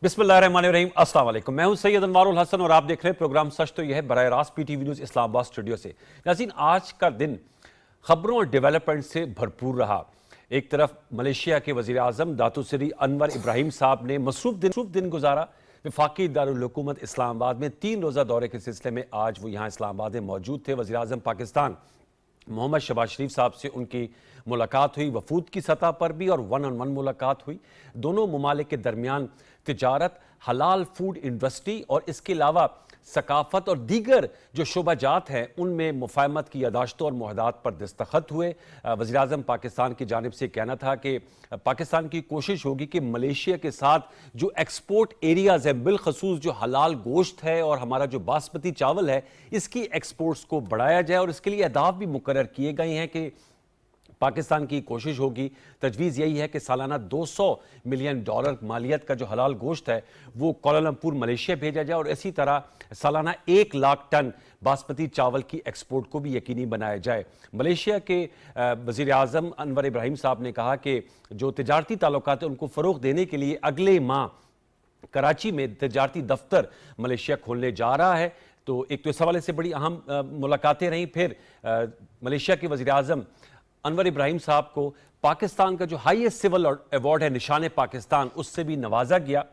बिस्मिल्लाहिर्रहमानिर्रहीम। अस्सलाम वालेकुम। मैं हूं सैयद अनवारुल हसन और आप देख रहे हैं प्रोग्राम सच तो यह है बराह रास्त पीटीवी न्यूज़ इस्लामाबाद स्टूडियो से। नाज़रीन, आज का दिन खबरों और डेवलपमेंट से भरपूर रहा। एक तरफ मलेशिया के वज़ीर आज़म दातो सरी अनवर इब्राहिम साहब ने मसरूफ दिन गुजारा। वफाकी दारुल हुकूमत इस्लामाबाद में 3 रोज़ा दौरे के सिलसिले में आज वो यहाँ इस्लामाबाद में मौजूद थे। वज़ीर आज़म पाकिस्तान मोहम्मद शहबाज शरीफ साहब से उनकी मुलाकात हुई, वफूद की सतह पर भी और वन ऑन वन मुलाकात हुई। दोनों ममालिक के दरमियान तिजारत, हलाल फूड इंडस्ट्री और इसके अलावा सकाफत और दीगर जो शोबाजात हैं उनमें मुफाहमत की यादाश्तों और मुआहदात पर दस्तखत हुए। वज़ीर आज़म पाकिस्तान की जानिब से कहना था कि पाकिस्तान की कोशिश होगी कि मलेशिया के साथ जो एक्सपोर्ट एरियाज़ हैं, बिलखसूस जो हलाल गोश्त है और हमारा जो बासमती चावल है, इसकी एक्सपोर्ट्स को बढ़ाया जाए और इसके लिए अहदाफ भी मुकर्रर किए गए हैं कि पाकिस्तान की कोशिश होगी, तजवीज़ यही है कि सालाना $200 मिलियन मालियत का जो हलाल गोश्त है वो कोलालमपुर मलेशिया भेजा जाए और इसी तरह सालाना 1 लाख टन बासमती चावल की एक्सपोर्ट को भी यकीनी बनाया जाए। मलेशिया के वज़ीर आज़म अनवर इब्राहिम साहब ने कहा कि जो तिजारती ताल्लुकात हैं उनको फ़रोग़ देने के लिए अगले माह कराची में तिजारती दफ्तर मलेशिया खोलने जा रहा है। तो एक तो इस हवाले से बड़ी अहम मुलाकातें रहीं। फिर मलेशिया के वज़ीर आज़म अनवर इब्राहिम साहब को पाकिस्तान का जो हाईएस्ट सिविल अवार्ड है निशान पाकिस्तान, उससे भी नवाजा गया।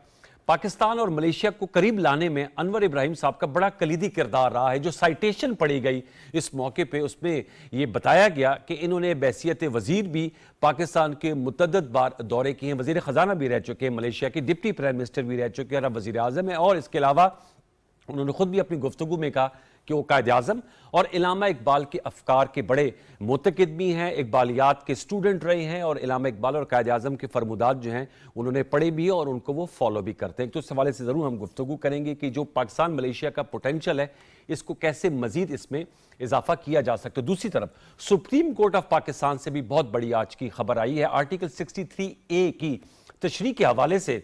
पाकिस्तान और मलेशिया को करीब लाने में अनवर इब्राहिम साहब का बड़ा कलीदी किरदार रहा है। जो साइटेशन पढ़ी गई इस मौके पे उसमें ये बताया गया कि इन्होंने बैसियत वज़ीर भी पाकिस्तान के मुतअद्दिद बार दौरे किए हैं, वज़ीर ख़जाना भी रह चुके हैं, मलेशिया के डिप्टी प्राइम मिनिस्टर भी रह चुके हैं और अब वज़ीर आज़म है। और इसके अलावा उन्होंने खुद भी अपनी गुफ्तगू में कहा कि वो कायद आज़म और इलामा इकबाल के अफकार के बड़े मुतक़िद भी हैं, इकबालियात के स्टूडेंट रहे हैं और इलामा इकबाल और कायद आज़म के फरमुदात जो हैं उन्होंने पढ़े भी और उनको वो फॉलो भी करते हैं। तो इस हवाले से ज़रूर हम गुफ्तगू करेंगे कि जो पाकिस्तान मलेशिया का पोटेंशल है इसको कैसे मज़ीद इसमें इजाफा किया जा सकता है। दूसरी तरफ सुप्रीम कोर्ट ऑफ पाकिस्तान से भी बहुत बड़ी आज की खबर आई है। आर्टिकल 63A की तशरीह के हवाले से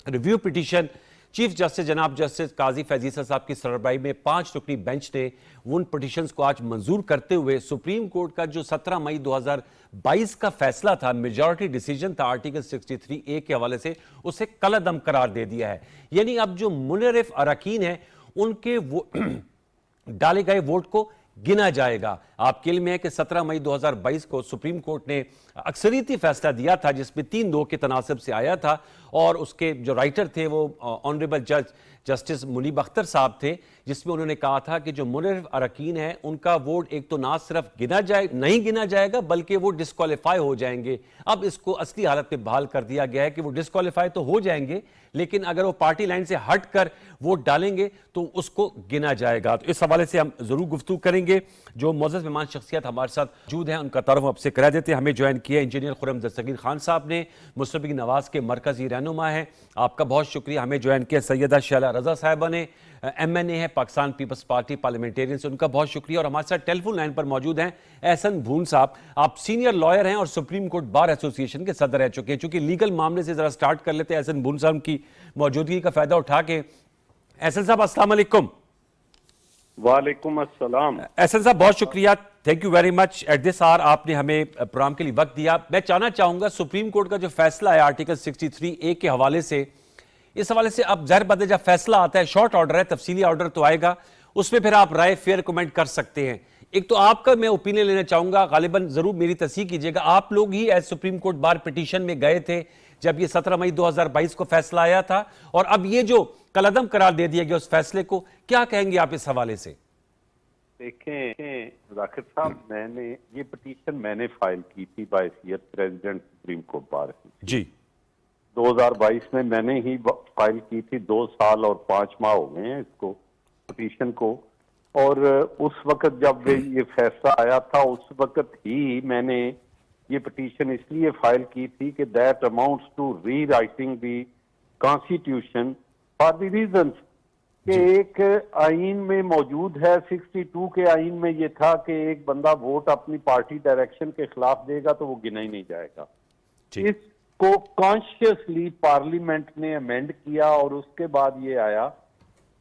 रिव्यू पिटीशन चीफ जस्टिस जनाब जस्टिस काजी फैजीसा साहब की सरबराही में 5 रुकनी बेंच ने उन पिटीशंस को आज मंजूर करते हुए सुप्रीम कोर्ट का जो 17 मई 2022 का फैसला था, मेजॉरिटी डिसीजन था आर्टिकल 63A के हवाले से, उसे कलअदम करार दे दिया है। यानी अब जो मुनरिफ अरकान हैं उनके वो डाले गए वोट को गिना जाएगा। आपके इल्म है कि 17 मई 2022 को सुप्रीम कोर्ट ने अक्सरियती फैसला दिया था जिसमें 3-2 के तनासब से आया था और उसके जो राइटर थे वो ऑनरेबल जज जस्टिस मुनीब अख्तर साहब थे, जिसमें उन्होंने कहा था कि जो मुनरिफ अरकान हैं उनका वोट एक तो ना सिर्फ नहीं गिना जाएगा बल्कि वो डिस्क्वालीफाई हो जाएंगे। अब इसको असली हालत में बहाल कर दिया गया है कि वो डिस्क्वालीफाई तो हो जाएंगे लेकिन अगर वो पार्टी लाइन से हट कर वोट डालेंगे तो उसको गिना जाएगा। तो इस हवाले से हम जरूर गुफ्तगू करेंगे। जो मोअज़्ज़ज़ मेहमान शख्सियत हमारे साथ मौजूद हैं उनका तारुफ आपसे करा देते हैं। हमें ज्वाइन किया इंजीनियर खुर्रम दस्तगीर खान साहब ने, मुस्तफ़ी नवाज के मरकजी रहनुमा है, आपका बहुत शुक्रिया। हमें ज्वाइन किया सैयदा शैला रजा साहिबा ने, MNA है पाकिस्तान पीपल्स पार्टी पार्लियामेंटेरियन से, उनका बहुत शुक्रिया। और हमारे साथ टेलीफोन लाइन पर मौजूद हैं एहसन भून साहब, आप सीनियर लॉयर हैं और सुप्रीम कोर्ट बार एसोसिएशन के सदर रह चुके हैं। चूंकि लीगल मामले से जरा स्टार्ट कर लेते हैं एहसन भून साहब की मौजूदगी का फायदा उठा के। एहसन साहब अस्सलाम वालेकुम। वालेकुम अस्सलाम। एहसन साहब बहुत शुक्रिया, thank you very much at this hour, आपने हमें प्रोग्राम के लिए वक्त दिया। मैं जानना चाहूंगा सुप्रीम कोर्ट का जो फैसला है आर्टिकल 63A के हवाले से, इस हवाले से अब ज़ाहिर बात है जब फैसला आता है शॉर्ट ऑर्डर है, तफसीली ऑर्डर तो आएगा, उसमें फिर आप राय फेयर कमेंट कर सकते हैं। एक तो आपका मैं ओपिनियन लेना चाहूंगा, गालिबन जरूर मेरी तस्दीक कीजिएगा, आप लोग ही as supreme court bar petition में गए थे जब ये 17 मई 2022 को फैसला आया था और अब ये जो कलअदम करार दे दिया गया उस फैसले को, क्या कहेंगे आप इस हवाले से? देखें जाकिर साहब, ये पिटीशन मैंने फाइल की थी बायसियत प्रेसिडेंट सुप्रीम कोर्ट बार जी 2022 में मैंने ही फाइल की थी। 2 साल और 5 माह हो गए हैं इसको पिटीशन को। और उस वक्त जब ये फैसला आया था उस वक्त ही मैंने ये पिटीशन इसलिए फाइल की थी कि that amounts to rewriting the constitution for the reason कि एक आइन में मौजूद है, 62 के आइन में ये था कि एक बंदा वोट अपनी पार्टी डायरेक्शन के खिलाफ देगा तो वो गिना ही नहीं जाएगा। इसको कॉन्शियसली पार्लियामेंट ने अमेंड किया और उसके बाद ये आया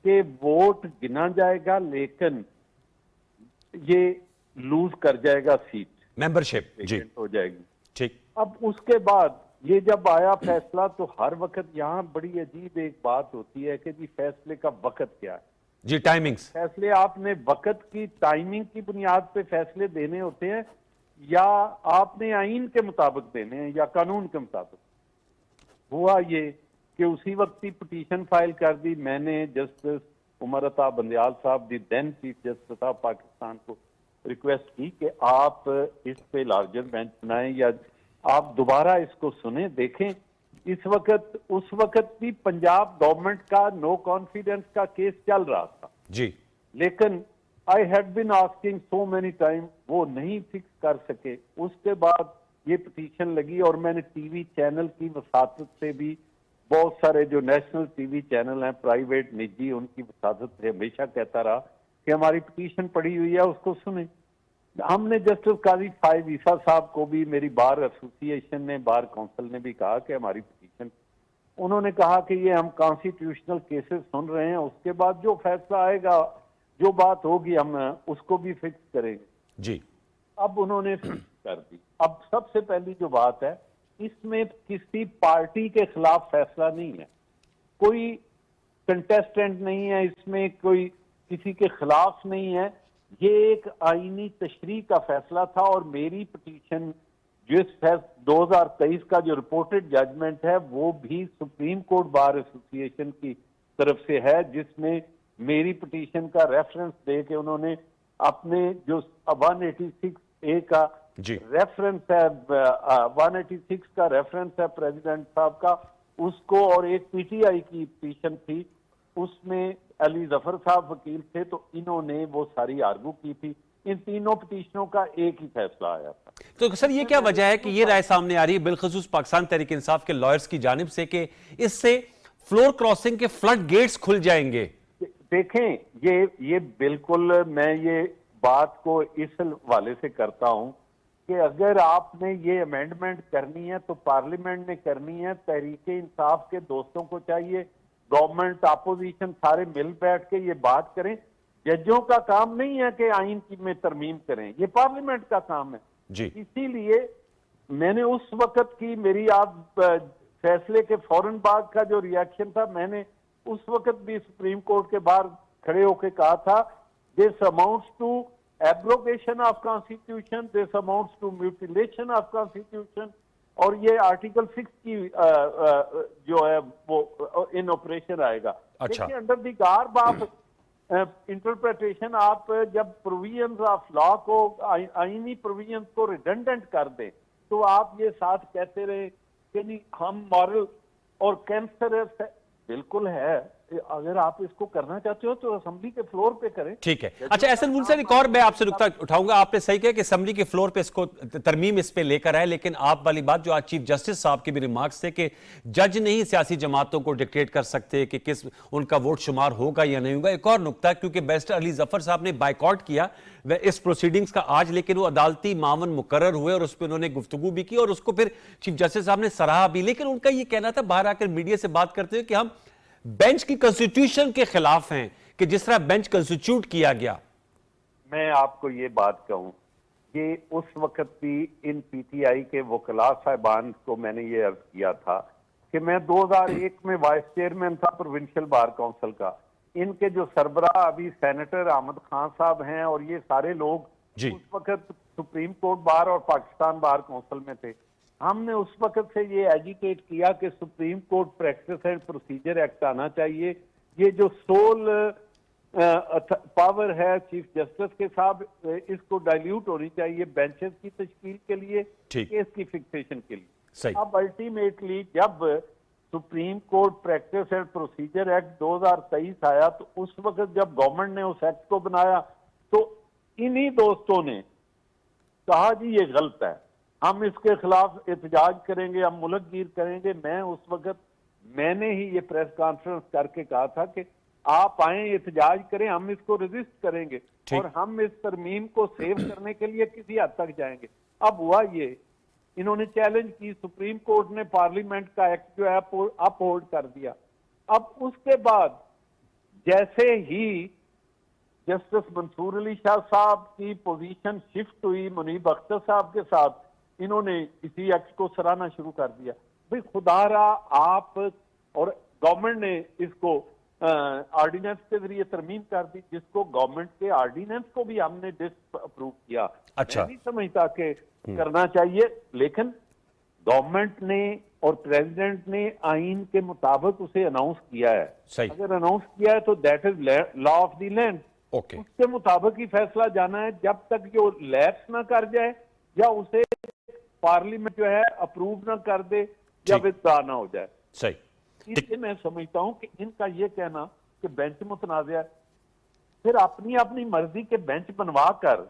कि वोट गिना जाएगा लेकिन ये लूज कर जाएगा सीट, मेंबरशिप जी हो जाएगी। ठीक। अब उसके बाद یہ جب آیا فیصلہ تو ہر وقت یہاں بڑی عجیب ایک بات ہوتی ہے کہ جی فیصلے کا وقت کیا ہے. جی ٹائمنگز. فیصلے آپ نے وقت کی ٹائمنگ کی بنیاد پہ فیصلے دینے ہوتے ہیں یا آپ نے آئین کے مطابق دینے ہیں یا قانون کے مطابق. ہوا یہ کہ اسی وقت ہی پٹیشن فائل کر دی میں نے جسٹس عمر عطا بندیال صاحب دی دین چیف جسٹس آف پاکستان کو ریکویسٹ کی کہ آپ اس پہ لارجر بینچ بنائیں یا آپ دوبارہ اس کو سنیں دیکھیں. اس وقت بھی پنجاب گورنمنٹ کا نو کانفیڈنس کا کیس چل رہا تھا. جی. لیکن I had been asking so many time وہ نہیں فکس کر سکے. اس کے بعد یہ پٹیشن لگی اور میں نے ٹی وی چینل کی وساطت سے بھی بہت سارے جو نیشنل ٹی وی چینل ہیں پرائیویٹ نجی ان کی وساطت سے ہمیشہ کہتا رہا کہ ہماری پٹیشن پڑی ہوئی ہے اس کو سنیں. ہم نے جسٹس قاضی فائز عیسیٰ صاحب کو بھی میری بار ایسوسی ایشن نے بار کونسل نے بھی کہا کہ ہماری پٹیشن انہوں نے کہا کہ یہ ہم کانسٹیٹیوشنل کیسز سن رہے ہیں اس کے بعد جو فیصلہ آئے گا جو بات ہوگی ہم اس کو بھی فکس کریں گے. جی. اب انہوں نے فکس کر دی. اب سب سے پہلی جو بات ہے اس میں کسی پارٹی کے خلاف فیصلہ نہیں ہے کوئی کنٹیسٹنٹ نہیں ہے اس میں کوئی کسی کے خلاف نہیں ہے. یہ ایک آئینی تشریح کا فیصلہ تھا اور میری پٹیشن جس 2023 کا جو رپورٹڈ ججمنٹ ہے وہ بھی سپریم کورٹ بار ایسوسی ایشن کی طرف سے ہے جس میں میری پٹیشن کا ریفرنس دے کے انہوں نے اپنے جو 186A کا ریفرنس ہے 186 کا ریفرنس ہے پریزیڈنٹ صاحب کا اس کو اور ایک پی ٹی آئی کی پٹیشن تھی اس میں علی ظفر صاحب وکیل تھے تو انہوں نے وہ ساری آرگو کی تھی. ان تینوں پٹیشنوں کا ایک ہی فیصلہ آیا تھا. تو سر یہ کیا وجہ ہے کہ یہ رائے سامنے آ رہی ہے بالخصوص پاکستان تحریک انصاف کے لائرز کی جانب سے کہ اس سے فلور کراسنگ کے فلڈ گیٹس کھل جائیں گے؟ دیکھیں یہ بالکل میں یہ بات کو اس حوالے سے کرتا ہوں کہ اگر آپ نے یہ امینڈمنٹ کرنی ہے تو پارلیمنٹ نے کرنی ہے. تحریک انصاف کے دوستوں کو چاہیے گورنمنٹ اپوزیشن سارے مل بیٹھ کے یہ بات کریں. ججوں کا کام نہیں ہے کہ آئین کی میں ترمیم کریں یہ پارلیمنٹ کا کام ہے. جی. اسی لیے میں نے اس وقت کی میری آپ فیصلے کے فوراً بعد کا جو ریاکشن تھا میں نے اس وقت بھی سپریم کورٹ کے باہر کھڑے ہو کے کہا تھا this amounts to abrogation of constitution this amounts to mutilation of constitution اور یہ آرٹیکل 6 کی جو ہے وہ ان آپریشن آئے گا. دیکھیں انڈر دی گارب آف انٹرپریٹیشن آپ جب پروویژنز آف لا کو آئینی پروویژنز کو ریڈنڈنٹ کر دیں تو آپ یہ ساتھ کہتے رہے کہ نہیں ہم مورل اور کینسرس بالکل ہے. اگر آپ اس کو کرنا چاہتے ہو تو اسمبلی کے فلور پہ کریں. ٹھیک ہے. اچھا احسن مول صاحب ایک اور میں آپ سے نکتہ اٹھاؤں گا. آپ نے صحیح کہا کہ اسمبلی کے فلور پہ اس کو ترمیم اس پہ لے کر آئے لیکن آپ والی بات جو آج چیف جسٹس صاحب کے بھی ریمارکس تھے کہ جج نہیں سیاسی جماعتوں کو ڈکٹیٹ کر سکتے کہ کس ان کا ووٹ شمار ہوگا یا نہیں ہوگا. ایک اور نکتہ کیونکہ بیرسٹر علی ظفر صاحب نے بائیکاٹ کیا اس پروسیڈنگز کا آج لیکن وہ عدالتی معاون مقرر ہوئے اور اس پہ انہوں نے گفتگو بھی کی اور اس کو پھر چیف جسٹس صاحب نے سراہا بھی. لیکن ان کا یہ کہنا تھا باہر آ کر میڈیا سے بات کرتے ہوئے کہ ہم بینچ کی کنسٹیٹیوشن کے خلاف ہیں کہ جس طرح بینچ کنسٹیٹیوٹ کیا گیا. میں آپ کو یہ بات کہوں کہ اس وقت بھی ان پی ٹی آئی کے وکلاء صاحبان کو میں نے یہ عرض کیا تھا کہ میں 2001 میں وائس چیئرمین تھا پروونشل بار کونسل کا. ان کے جو سربراہ ابھی سینیٹر احمد خان صاحب ہیں اور یہ سارے لوگ اس وقت سپریم کورٹ بار اور پاکستان بار کونسل میں تھے. ہم نے اس وقت سے یہ ایجیٹیٹ کیا کہ supreme court practice and procedure act آنا چاہیے. یہ جو سول پاور ہے چیف جسٹس کے صاحب اس کو ڈائلیوٹ ہونی چاہیے بینچز کی تشکیل کے لیے کیس کی فکسیشن کے لیے. اب الٹیمیٹلی جب supreme court practice and procedure act 2023 آیا تو اس وقت جب گورنمنٹ نے اس ایکٹ کو بنایا تو انہی دوستوں نے کہا جی یہ غلط ہے ہم اس کے خلاف احتجاج کریں گے ہم ملک گیر کریں گے. میں اس وقت میں نے ہی یہ پریس کانفرنس کر کے کہا تھا کہ آپ آئیں احتجاج کریں ہم اس کو ریزسٹ کریں گے اور ہم اس ترمیم کو سیو کرنے کے لیے کسی حد تک جائیں گے. اب ہوا یہ انہوں نے چیلنج کی سپریم کورٹ نے پارلیمنٹ کا ایکٹ جو ہے اپ ہولڈ کر دیا. اب اس کے بعد جیسے ہی جسٹس منصور علی شاہ صاحب کی پوزیشن شفٹ ہوئی منیب اختر صاحب کے ساتھ انہوں نے اسی ایکٹ کو سراہنا شروع کر دیا. भाई खुदारा आप और गवर्नमेंट ने इसको ऑर्डिनेंस के जरिए तरमीम कर दी, जिसको गवर्नमेंट के ऑर्डिनेंस को भी हमने डिसअप्रूव किया। अच्छा। मैं नहीं समझता कि करना चाहिए, लेकिन गवर्नमेंट ने और प्रेसिडेंट ने आइन के मुताबिक उसे अनाउंस किया है। सही। अगर अनाउंस किया है तो that is law of the land, okay. उसके मुताबिक ही फैसला जाना है। जब तक जो लैप्स ना कर जाए या उसे पार्लियामेंट जो है अप्रूव ना कर दे या ठीक। विथड्रॉ ना हो जाए, सही। इसलिए मैं समझता हूं कि इनका ये कहना कि बेंच मुतनाज़ है, फिर अपनी अपनी मर्जी के बेंच बनवा कर,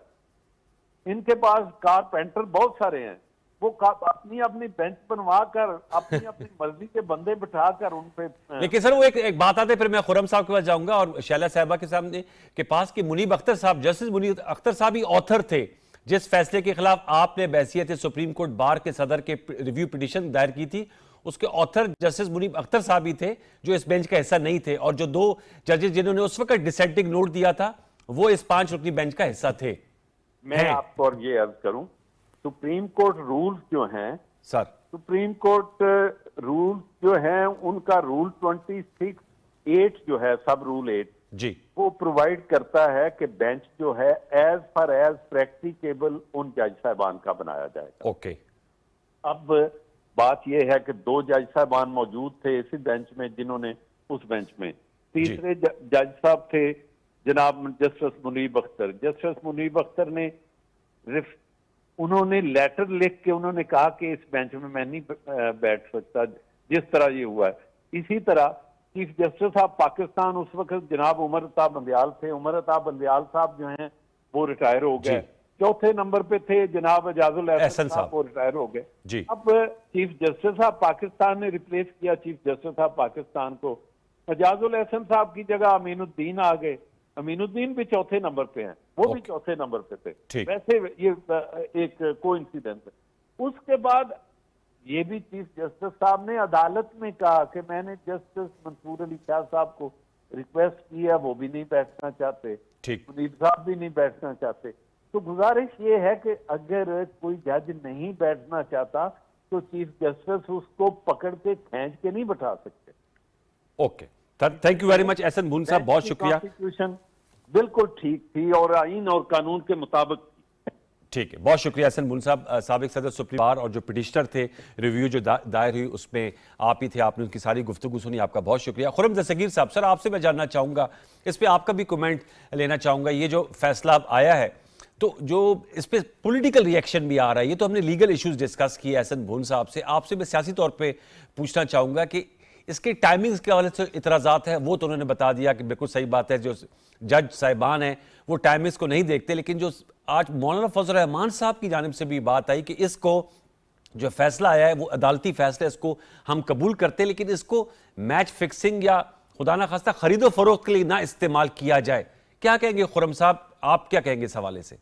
इनके पास कारपेंटर बहुत सारे हैं, वो अपनी अपनी बेंच बनवा कर अपनी अपनी मर्जी के बंदे बिठा कर उन पे लेकिन सर वो एक बात आते, फिर मैं खुरम साहब के पास जाऊंगा और शैला साहबा के सामने के पास कि मुनीब अख्तर साहब, जस्टिस मुनीब अख्तर साहब ही ऑथर थे जिस फैसले के खिलाफ आपने बहसियत सुप्रीम कोर्ट बार के सदर के रिव्यू पिटीशन दायर की थी। उसके ऑथर जस्टिस मुनीब अख्तर साहब ही थे जो इस बेंच का हिस्सा नहीं थे, और जो 2 जजेस जिन्होंने उस वक्त डिसेंटिंग नोट दिया था वो इस 5 रुकनी बेंच का हिस्सा थे। मैं आपको और ये अर्ज करूं, सुप्रीम कोर्ट रूल्स जो हैं सर, सुप्रीम कोर्ट रूल्स जो हैं उनका रूल 26(8) जो है, सब रूल 8 जी, वो प्रोवाइड करता है कि बेंच जो है एज फार एज प्रैक्टिकेबल उन जज साहबान का बनाया जाएगा। ओके। अब बात यह है कि 2 जज साहबान मौजूद थे इसी बेंच में जिन्होंने उस बेंच में, तीसरे जज साहब थे जनाब जस्टिस मुनीब अख्तर। जस्टिस मुनीब अख्तर ने उन्होंने लेटर लिख के उन्होंने कहा कि इस बेंच में मैं नहीं बैठ सकता जिस तरह ये हुआ है। इसी तरह चीफ जस्टिस ऑफ पाकिस्तान उस वक्त जनाब उमर अता बंदयाल थे। उमर अता बंदयाल साहब जो हैं वो रिटायर हो गए। चौथे नंबर पे थे जनाब एजाजुल एहसन साहब, वो रिटायर हो गए। अब चीफ जस्टिस ऑफ पाकिस्तान ने रिप्लेस किया चीफ जस्टिस ऑफ पाकिस्तान को, एजाजुल एहसन साहब की जगह अमीनुद्दीन आ गए। अमीनुद्दीन भी चौथे नंबर पे हैं, वो भी चौथे नंबर पे थे। वैसे ये एक कोइंसिडेंस है। उसके बाद ये भी चीफ जस्टिस साहब ने अदालत में कहा कि मैंने जस्टिस मंसूर अली शाह साहब को रिक्वेस्ट की है, वो भी नहीं बैठना चाहते, मुनीब साहब भी नहीं बैठना चाहते। तो गुजारिश ये है कि अगर कोई जज नहीं बैठना चाहता तो चीफ जस्टिस उसको पकड़ के खींच के नहीं बैठा सकते। Okay, thank you very much Ahsan Bhoon साहब, बहुत शुक्रिया। कॉन्स्टिट्यूशन बिल्कुल ठीक थी और आइन और कानून के मुताबिक। ठीक है, बहुत शुक्रिया एहसन भून साहब, साबिक सदर सुप्रीम बार और जो पिटिशनर थे, रिव्यू जो दायर हुई उसमें आप ही थे, आपने उनकी सारी गुफ्तगू सुनी, आपका बहुत शुक्रिया। खुरम दस्तगीर साहब, सर आपसे मैं जानना चाहूँगा, इस पर आपका भी कमेंट लेना चाहूँगा। ये जो फैसला आया है तो जो इस पर पॉलिटिकल रिएक्शन भी आ रहा है, ये तो हमने लीगल इश्यूज डिस्कस किए एहसन भून साहब से, आपसे मैं सियासी तौर पर पूछना चाहूँगा कि इसके टाइमिंग्स के हवाले से इतराज़ात है, वो तो उन्होंने बता दिया कि बिल्कुल सही बात है, जो जज साहिबान हैं वो टाइमिंग्स को नहीं देखते, लेकिन जो आज मौलाना फजल रहमान साहब की जानिब से भी बात आई कि इसको जो फैसला आया है वो अदालती फैसला, इसको हम कबूल करते हैं, लेकिन इसको मैच फिक्सिंग या खुदा ना खास्ता खरीदो फरोख्त के लिए ना इस्तेमाल किया जाए। क्या कहेंगे खुरम साहब, आप क्या कहेंगे इस हवाले से?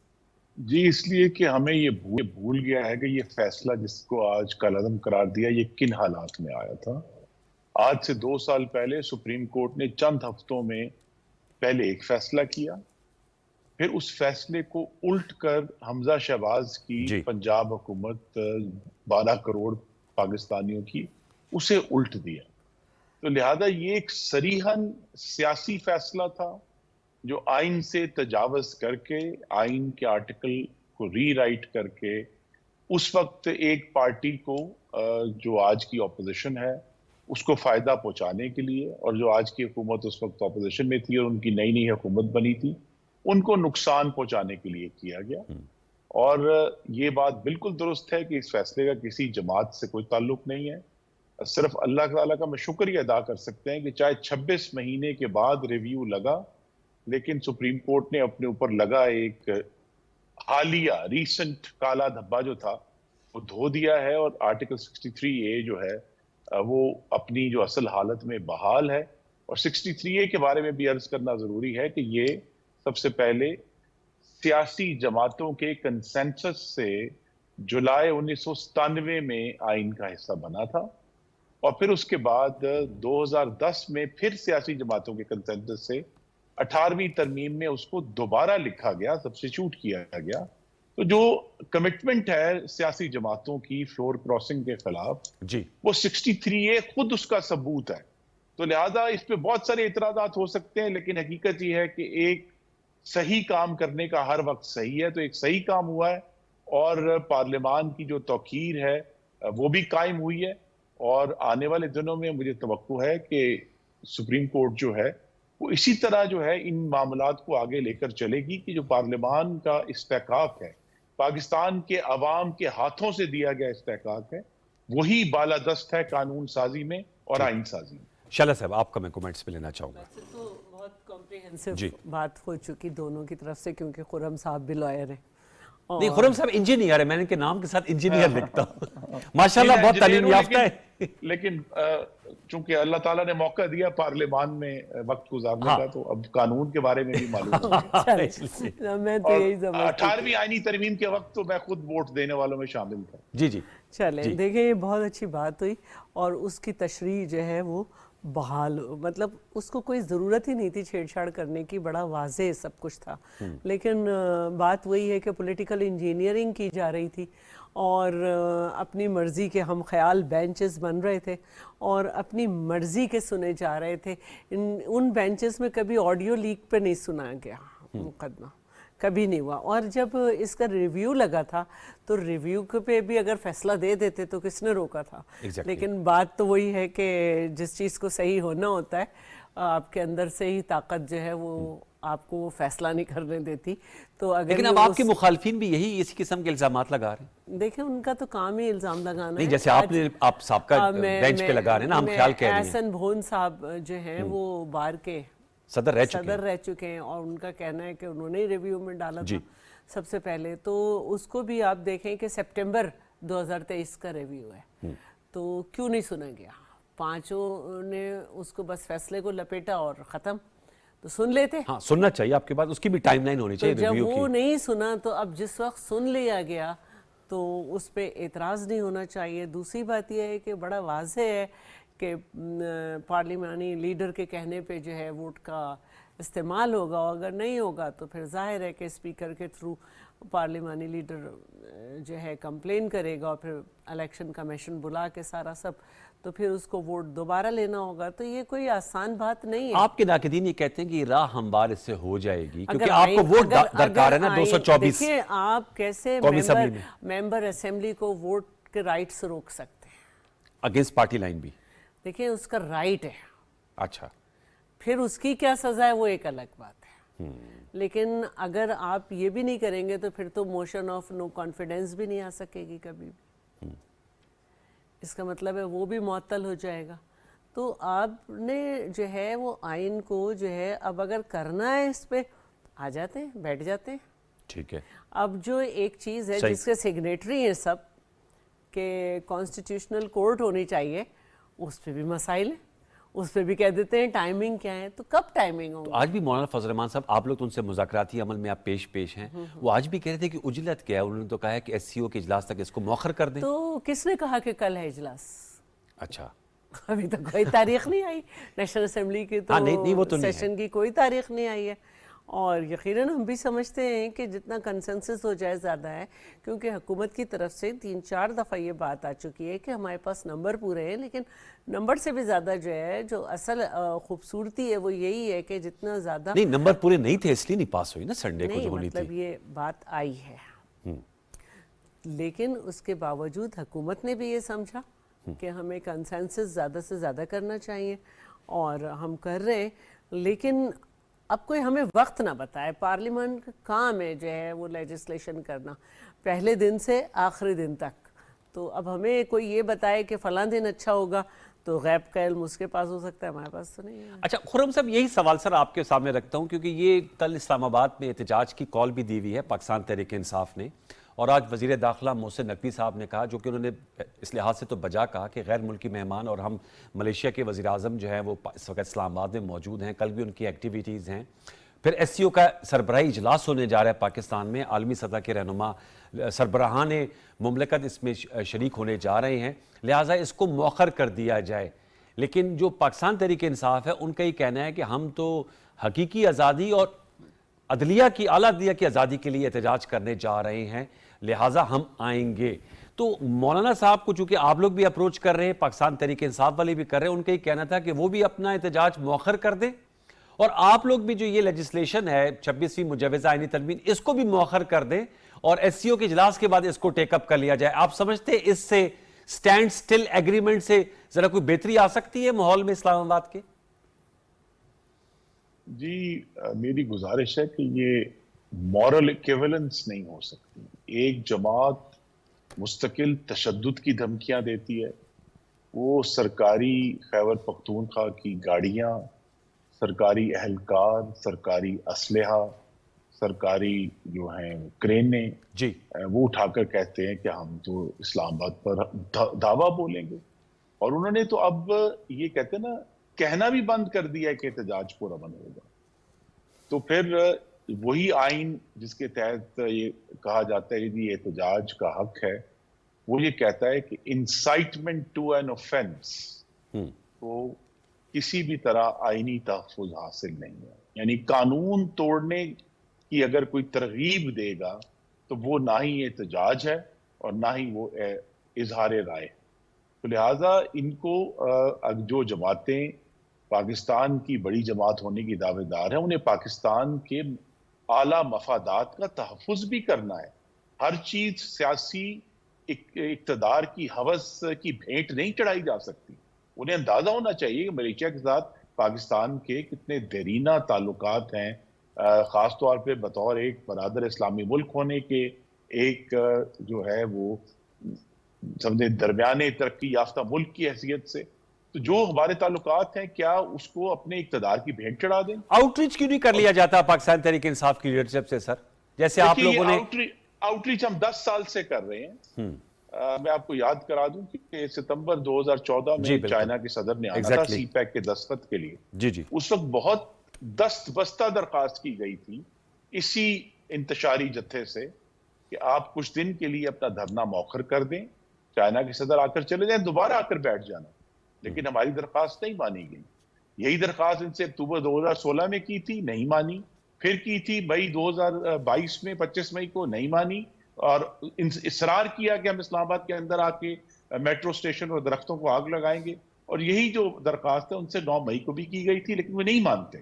जी, इसलिए कि हमें ये भूल गया है कि ये फैसला जिसको आज कलअदम करार दिया, ये किन हालात में आया था। आज से 2 साल पहले सुप्रीम कोर्ट ने चंद हफ्तों में पहले एक फैसला किया, फिर उस फैसले को उल्ट कर हमजा शहबाज की पंजाब हुकूमत 12 करोड़ पाकिस्तानियों की, उसे उल्ट दिया। तो लिहाजा ये एक सरीहन सियासी फैसला था जो आइन से तजावज करके, आइन के आर्टिकल को रीराइट करके उस वक्त एक पार्टी को जो आज की ऑपोजिशन है उसको फायदा पहुंचाने के लिए, और जो आज की हुकूमत उस वक्त ऑपोजिशन में थी और उनकी नई नई हुकूमत बनी थी, उनको नुकसान पहुंचाने के लिए किया गया। और ये बात बिल्कुल दुरुस्त है कि इस फैसले का किसी जमात से कोई ताल्लुक नहीं है। सिर्फ अल्लाह ताला का मैं शुक्रिया अदा कर सकते हैं कि चाहे 26 महीने के बाद रिव्यू लगा, लेकिन सुप्रीम कोर्ट ने अपने ऊपर लगा एक हालिया रीसेंट काला धब्बा जो था वो धो दिया है, और आर्टिकल 63A जो है वो अपनी जो असल हालत में बहाल है। और 63A के बारे में भी अर्ज करना जरूरी है कि ये सबसे पहले सियासी जमातों के कंसेंसस से जुलाई 1997 में आइन का हिस्सा बना था, और फिर उसके बाद 2010 में फिर सियासी जमातों के कंसेंसस से 18वीं तरमीम में उसको दोबारा लिखा गया, सब्स्टिट्यूट किया गया, تو جو کمٹمنٹ ہے سیاسی جماعتوں کی فلور کراسنگ کے خلاف جی وہ 63A خود اس کا ثبوت ہے. تو لہٰذا اس پہ بہت سارے اعتراضات ہو سکتے ہیں، لیکن حقیقت یہ ہے کہ ایک صحیح کام کرنے کا ہر وقت صحیح ہے. تو ایک صحیح کام ہوا ہے اور پارلیمان کی جو توقیر ہے وہ بھی قائم ہوئی ہے، اور آنے والے دنوں میں مجھے توقع ہے کہ سپریم کورٹ جو ہے وہ اسی طرح جو ہے ان معاملات کو آگے لے کر چلے گی کہ جو پارلیمان کا استحقاق ہے، پاکستان کے عوام کے ہاتھوں سے دیا گیا استحقاق ہے، وہی بالادست ہے قانون سازی میں اور آئین سازی میں. شعلہ صاحب آپ کا میں کومنٹس پہ لینا چاہوں گا. ویسے تو بہت کمپریہنسو بات ہو چکی دونوں کی طرف سے، کیونکہ خرم صاحب بھی لائر ہیں. نہیں، خرم صاحب انجینئر ہے، میں نے ان کے نام کے ساتھ انجینئر لکھتا ہوں. ماشاءاللہ بہت تعلیم یافتہ ہے. لیکن چونکہ اللہ تعالیٰ نے موقع دیا پارلیمان میں وقت گزارنے کا، تو اب قانون کے بارے میں بھی معلوم ہے. میں تو یہی سمجھتی 18ویں آئینی ترمیم کے وقت تو میں خود ووٹ دینے والوں میں شامل تھا. جی جی چلیں دیکھیں، یہ بہت اچھی بات ہوئی، اور اس کی تشریح جو ہے وہ بحال، مطلب اس کو کوئی ضرورت ہی نہیں تھی چھیڑ چھاڑ کرنے کی، بڑا واضح سب کچھ تھا. لیکن بات وہی ہے کہ پولیٹیکل انجینئرنگ کی جا رہی تھی، اور اپنی مرضی کے ہم خیال بینچز بن رہے تھے اور اپنی مرضی کے سنے جا رہے تھے. ان بینچز میں کبھی آڈیو لیک پہ نہیں سنا گیا مقدمہ، کبھی نہیں ہوا. اور جب اس کا ریویو لگا تھا تو ریویو پہ بھی اگر فیصلہ دے دیتے تو کس نے روکا تھا. لیکن بات تو وہی ہے کہ جس چیز کو صحیح ہونا ہوتا ہے، آپ کے اندر سے ہی طاقت جو ہے وہ آپ کو وہ فیصلہ نہیں کرنے دیتی. تو اگر لیکن اب آپ کے مخالفین بھی یہی اسی قسم کے الزامات لگا رہے ہیں. دیکھیں، ان کا تو کام ہی الزام لگانا نہیں، ہے. جیسے آپ سابقہ بینچ پہ لگا رہے ہیں نا، ہم خیال کہہ رہے ہیں. احسن بھون صاحب جو ہیں وہ بار کے صدر رہ چکے ہیں، اور ان کا کہنا ہے کہ انہوں نے ہی ریویو میں ڈالا تھا سب سے پہلے. تو اس کو بھی آپ دیکھیں کہ سپٹمبر 2023 کا ریویو ہے، تو کیوں نہیں سنا گیا؟ پانچوں نے اس کو بس فیصلے کو لپیٹا اور ختم. تو سن لیتے. ہاں، سننا چاہیے آپ کے بعد، اس کی بھی ٹائم لائن ہونی چاہیے ریویو کی. جب وہ نہیں سنا تو اب جس وقت سن لیا گیا تو اس پہ اعتراض نہیں ہونا چاہیے. دوسری بات یہ ہے کہ بڑا واضح ہے کہ پارلیمانی لیڈر کے کہنے پہ جو ہے ووٹ کا استعمال ہوگا، اور اگر نہیں ہوگا تو پھر ظاہر ہے کہ اسپیکر کے تھرو پارلیمانی لیڈر جو ہے کمپلین کرے گا، اور پھر الیکشن کمیشن بلا کے سارا سب، تو پھر اس کو ووٹ دوبارہ لینا ہوگا. تو یہ کوئی آسان بات نہیں ہے. آپ کے ناقدین یہ کہتے ہیں کہ یہ راہ ہموار اس سے ہو جائے گی، کیونکہ آپ کو ووٹ درکار ہے نا 224. دیکھیے، آپ کیسے ممبر اسمبلی کو ووٹ کے رائٹ سے روک سکتے ہیں اگینسٹ پارٹی لائن بھی؟ دیکھیں، اس کا رائٹ ہے. اچھا، پھر اس کی کیا سزا ہے وہ ایک الگ بات ہے. لیکن اگر آپ یہ بھی نہیں کریں گے تو پھر تو موشن آف نو کانفیڈنس بھی نہیں آ سکے گی کبھی بھی. اس کا مطلب ہے وہ بھی معطل ہو جائے گا. تو آپ نے جو ہے وہ آئین کو جو ہے اب اگر کرنا ہے اس پہ آ جاتے ہیں، بیٹھ جاتے ہیں. ٹھیک ہے. اب جو ایک چیز ہے جس کے سگنیٹری ہیں سب کہ کانسٹیٹیوشنل کورٹ ہونی چاہیے، اس پہ بھی مسائل ہیں. اس پہ بھی کہہ دیتے ہیں ٹائمنگ کیا ہے. تو کب ٹائمنگ ہوگی؟ آج بھی مولانا فضل الرحمان صاحب، آپ لوگ تو ان سے مذاکراتی عمل میں آپ پیش ہیں، وہ آج بھی کہہ رہے تھے کہ اجلت کیا ہے. انہوں نے تو کہا ہے کہ SCO کے اجلاس تک اس کو مؤخر کر دیں. تو کس نے کہا کہ کل ہے اجلاس؟ اچھا، ابھی تک کوئی تاریخ نہیں آئی نیشنل اسمبلی کی، تو سیشن کی کوئی تاریخ نہیں آئی ہے. اور یقیناً ہم بھی سمجھتے ہیں کہ جتنا کنسنسس ہو جائے زیادہ ہے، کیونکہ حکومت کی طرف سے 3-4 دفعہ یہ بات آ چکی ہے کہ ہمارے پاس نمبر پورے ہیں، لیکن نمبر سے بھی زیادہ جو ہے جو اصل خوبصورتی ہے وہ یہی ہے کہ جتنا زیادہ نہیں، نمبر پورے نہیں تھے اس لیے نہیں پاس ہوئی نا سنڈے کو جو ہونی تھی. مطلب یہ بات آئی ہے. لیکن اس کے باوجود حکومت نے بھی یہ سمجھا کہ ہمیں کنسنسس زیادہ سے زیادہ کرنا چاہیے، اور ہم کر رہے ہیں. لیکن اب کوئی ہمیں وقت نہ بتائے. پارلیمان کا کام ہے جو ہے وہ لیجسلیشن کرنا پہلے دن سے آخری دن تک. تو اب ہمیں کوئی یہ بتائے کہ فلاں دن اچھا ہوگا تو غیب کا علم اس کے پاس ہو سکتا ہے، ہمارے پاس تو نہیں ہے. اچھا خرم صاحب، یہی سوال سر آپ کے سامنے رکھتا ہوں، کیونکہ یہ کل اسلام آباد میں احتجاج کی کال بھی دی ہوئی ہے پاکستان تحریک انصاف نے، اور آج وزیر داخلہ محسن نقوی صاحب نے کہا، جو کہ انہوں نے اس لحاظ سے تو بجا کہا کہ غیر ملکی مہمان اور ہم ملیشیا کے وزیر اعظم جو ہیں وہ اس وقت اسلام آباد میں موجود ہیں، کل بھی ان کی ایکٹیویٹیز ہیں. پھر SCO کا سربراہی اجلاس ہونے جا رہا ہے پاکستان میں، عالمی سطح کے رہنما سربراہان مملکت اس میں شریک ہونے جا رہے ہیں، لہٰذا اس کو مؤخر کر دیا جائے. لیکن جو پاکستان تحریک انصاف ہے ان کا یہ کہنا ہے کہ ہم تو حقیقی آزادی اور عدلیہ کی اعلیٰ عدلیہ کی آزادی کے لیے احتجاج کرنے جا رہے ہیں، لہٰذا ہم آئیں گے. تو مولانا صاحب کو چونکہ آپ لوگ بھی اپروچ کر رہے ہیں، پاکستان تحریک انصاف والے بھی کر رہے ہیں، ان کا یہ کہنا تھا کہ وہ بھی اپنا احتجاج مؤخر کر دیں، اور آپ لوگ بھی جو یہ لیجسلیشن ہے 26ویں مجوزہ آئینی ترمیم، اس کو بھی مؤخر کر دیں اور ایس سی او کے اجلاس کے بعد اس کو ٹیک اپ کر لیا جائے. آپ سمجھتے ہیں اس سے سٹینڈ سٹل ایگریمنٹ سے ذرا کوئی بہتری آ سکتی ہے ماحول میں اسلام آباد کے؟ جی میری گزارش ہے کہ یہ مورل ایکویولنس نہیں ہو سکتی. ایک جماعت مستقل تشدد کی دھمکیاں دیتی ہے، وہ سرکاری خیبر پختونخوا کی گاڑیاں، سرکاری اہلکار، سرکاری اسلحہ، سرکاری جو ہیں کرینے، جی وہ اٹھا کر کہتے ہیں کہ ہم تو اسلام آباد پر دعویٰ بولیں گے. اور انہوں نے تو اب یہ کہتے ہیں نا، کہنا بھی بند کر دیا ہے کہ احتجاج پر امن ہوگا. تو پھر وہی آئین جس کے تحت یہ کہا جاتا ہے کہ یہ احتجاج کا حق ہے، وہ یہ کہتا ہے کہ انسائٹمنٹ ٹو این اوفینس کو کسی بھی طرح آئینی تحفظ حاصل نہیں ہے. یعنی قانون توڑنے کی اگر کوئی ترغیب دے گا تو وہ نہ ہی احتجاج ہے اور نہ ہی وہ اظہار رائے. تو لہٰذا ان کو جو جماعتیں پاکستان کی بڑی جماعت ہونے کی دعوے دار ہیں، انہیں پاکستان کے اعلیٰ مفادات کا تحفظ بھی کرنا ہے. ہر چیز سیاسی اقتدار کی ہوس کی بھیٹ نہیں چڑھائی جا سکتی. انہیں اندازہ ہونا چاہیے کہ ملیشیا کے ساتھ پاکستان کے کتنے دیرینہ تعلقات ہیں، خاص طور پہ بطور ایک برادر اسلامی ملک ہونے کے، ایک جو ہے وہ سمجھے درمیانے ترقی یافتہ ملک کی حیثیت سے. تو جو ہمارے تعلقات ہیں، کیا اس کو اپنے اقتدار کی بھیٹ چڑھا دیں؟ آؤٹ ریچ کیوں نہیں کر لیا جاتا پاکستان تحریک انصاف کی لیڈرشپ سے سر؟ جیسے آپ لوگوں نے آؤٹ ریچ ہم 10 سال سے کر رہے ہیں. میں آپ کو یاد کرا دوں کہ ستمبر 2014 میں چائنا کے صدر نے آنا تھا سی پیک کے دستخط کے لیے. جی اس وقت بہت دست بستہ درخواست کی گئی تھی اسی انتشاری جتھے سے کہ آپ کچھ دن کے لیے اپنا دھرنا مؤخر کر دیں، چائنا کے صدر آ کر چلے جائیں، دوبارہ آ کر بیٹھ جانا. لیکن ہماری درخواست نہیں مانی گئی. یہی درخواست ان سے اکتوبر 2016 میں کی تھی، نہیں مانی. پھر کی تھی مئی 2022 میں 25 مئی کو، نہیں مانی. اور اصرار کیا کہ ہم اسلام آباد کے اندر آ کے میٹرو اسٹیشن اور درختوں کو آگ لگائیں گے. اور یہی جو درخواست ہے ان سے 9 مئی کو بھی کی گئی تھی، لیکن وہ نہیں مانتے.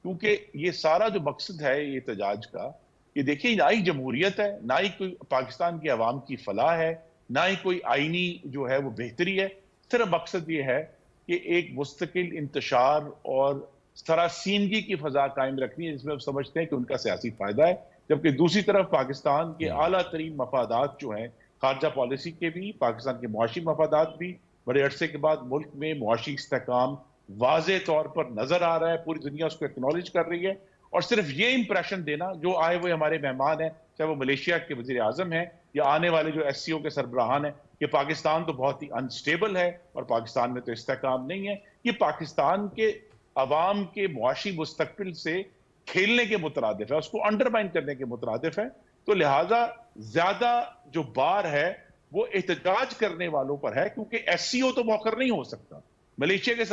کیونکہ یہ سارا جو مقصد ہے یہ احتجاج کا، یہ دیکھیں نہ ہی جمہوریت ہے، نہ ہی کوئی پاکستان کے عوام کی فلاح ہے، نہ ہی کوئی آئینی جو ہے وہ بہتری ہے. صرف مقصد یہ ہے کہ ایک مستقل انتشار اور سراسیمگی کی فضا قائم رکھنی ہے، جس میں ہم سمجھتے ہیں کہ ان کا سیاسی فائدہ ہے. جبکہ دوسری طرف پاکستان کے اعلیٰ ترین مفادات جو ہیں خارجہ پالیسی کے بھی، پاکستان کے معاشی مفادات بھی، بڑے عرصے کے بعد ملک میں معاشی استحکام واضح طور پر نظر آ رہا ہے، پوری دنیا اس کو ایکنالج کر رہی ہے. اور صرف یہ امپریشن دینا، جو آئے ہوئے ہمارے مہمان ہیں، چاہے وہ ملیشیا کے وزیر اعظم ہیں یا آنے والے جو ایس سی او کے سربراہان ہیں، کہ پاکستان تو بہت ہی انسٹیبل ہے اور پاکستان میں تو استحکام نہیں ہے، یہ پاکستان کے عوام کے معاشی مستقبل سے کھیلنے کے مترادف ہے، اس کو انڈرمائن کرنے کے مترادف ہے. تو لہٰذا زیادہ جو بار ہے وہ احتجاج کرنے والوں پر ہے، کیونکہ ایس سی او تو مؤخر نہیں ہو سکتا. ملیشیا کے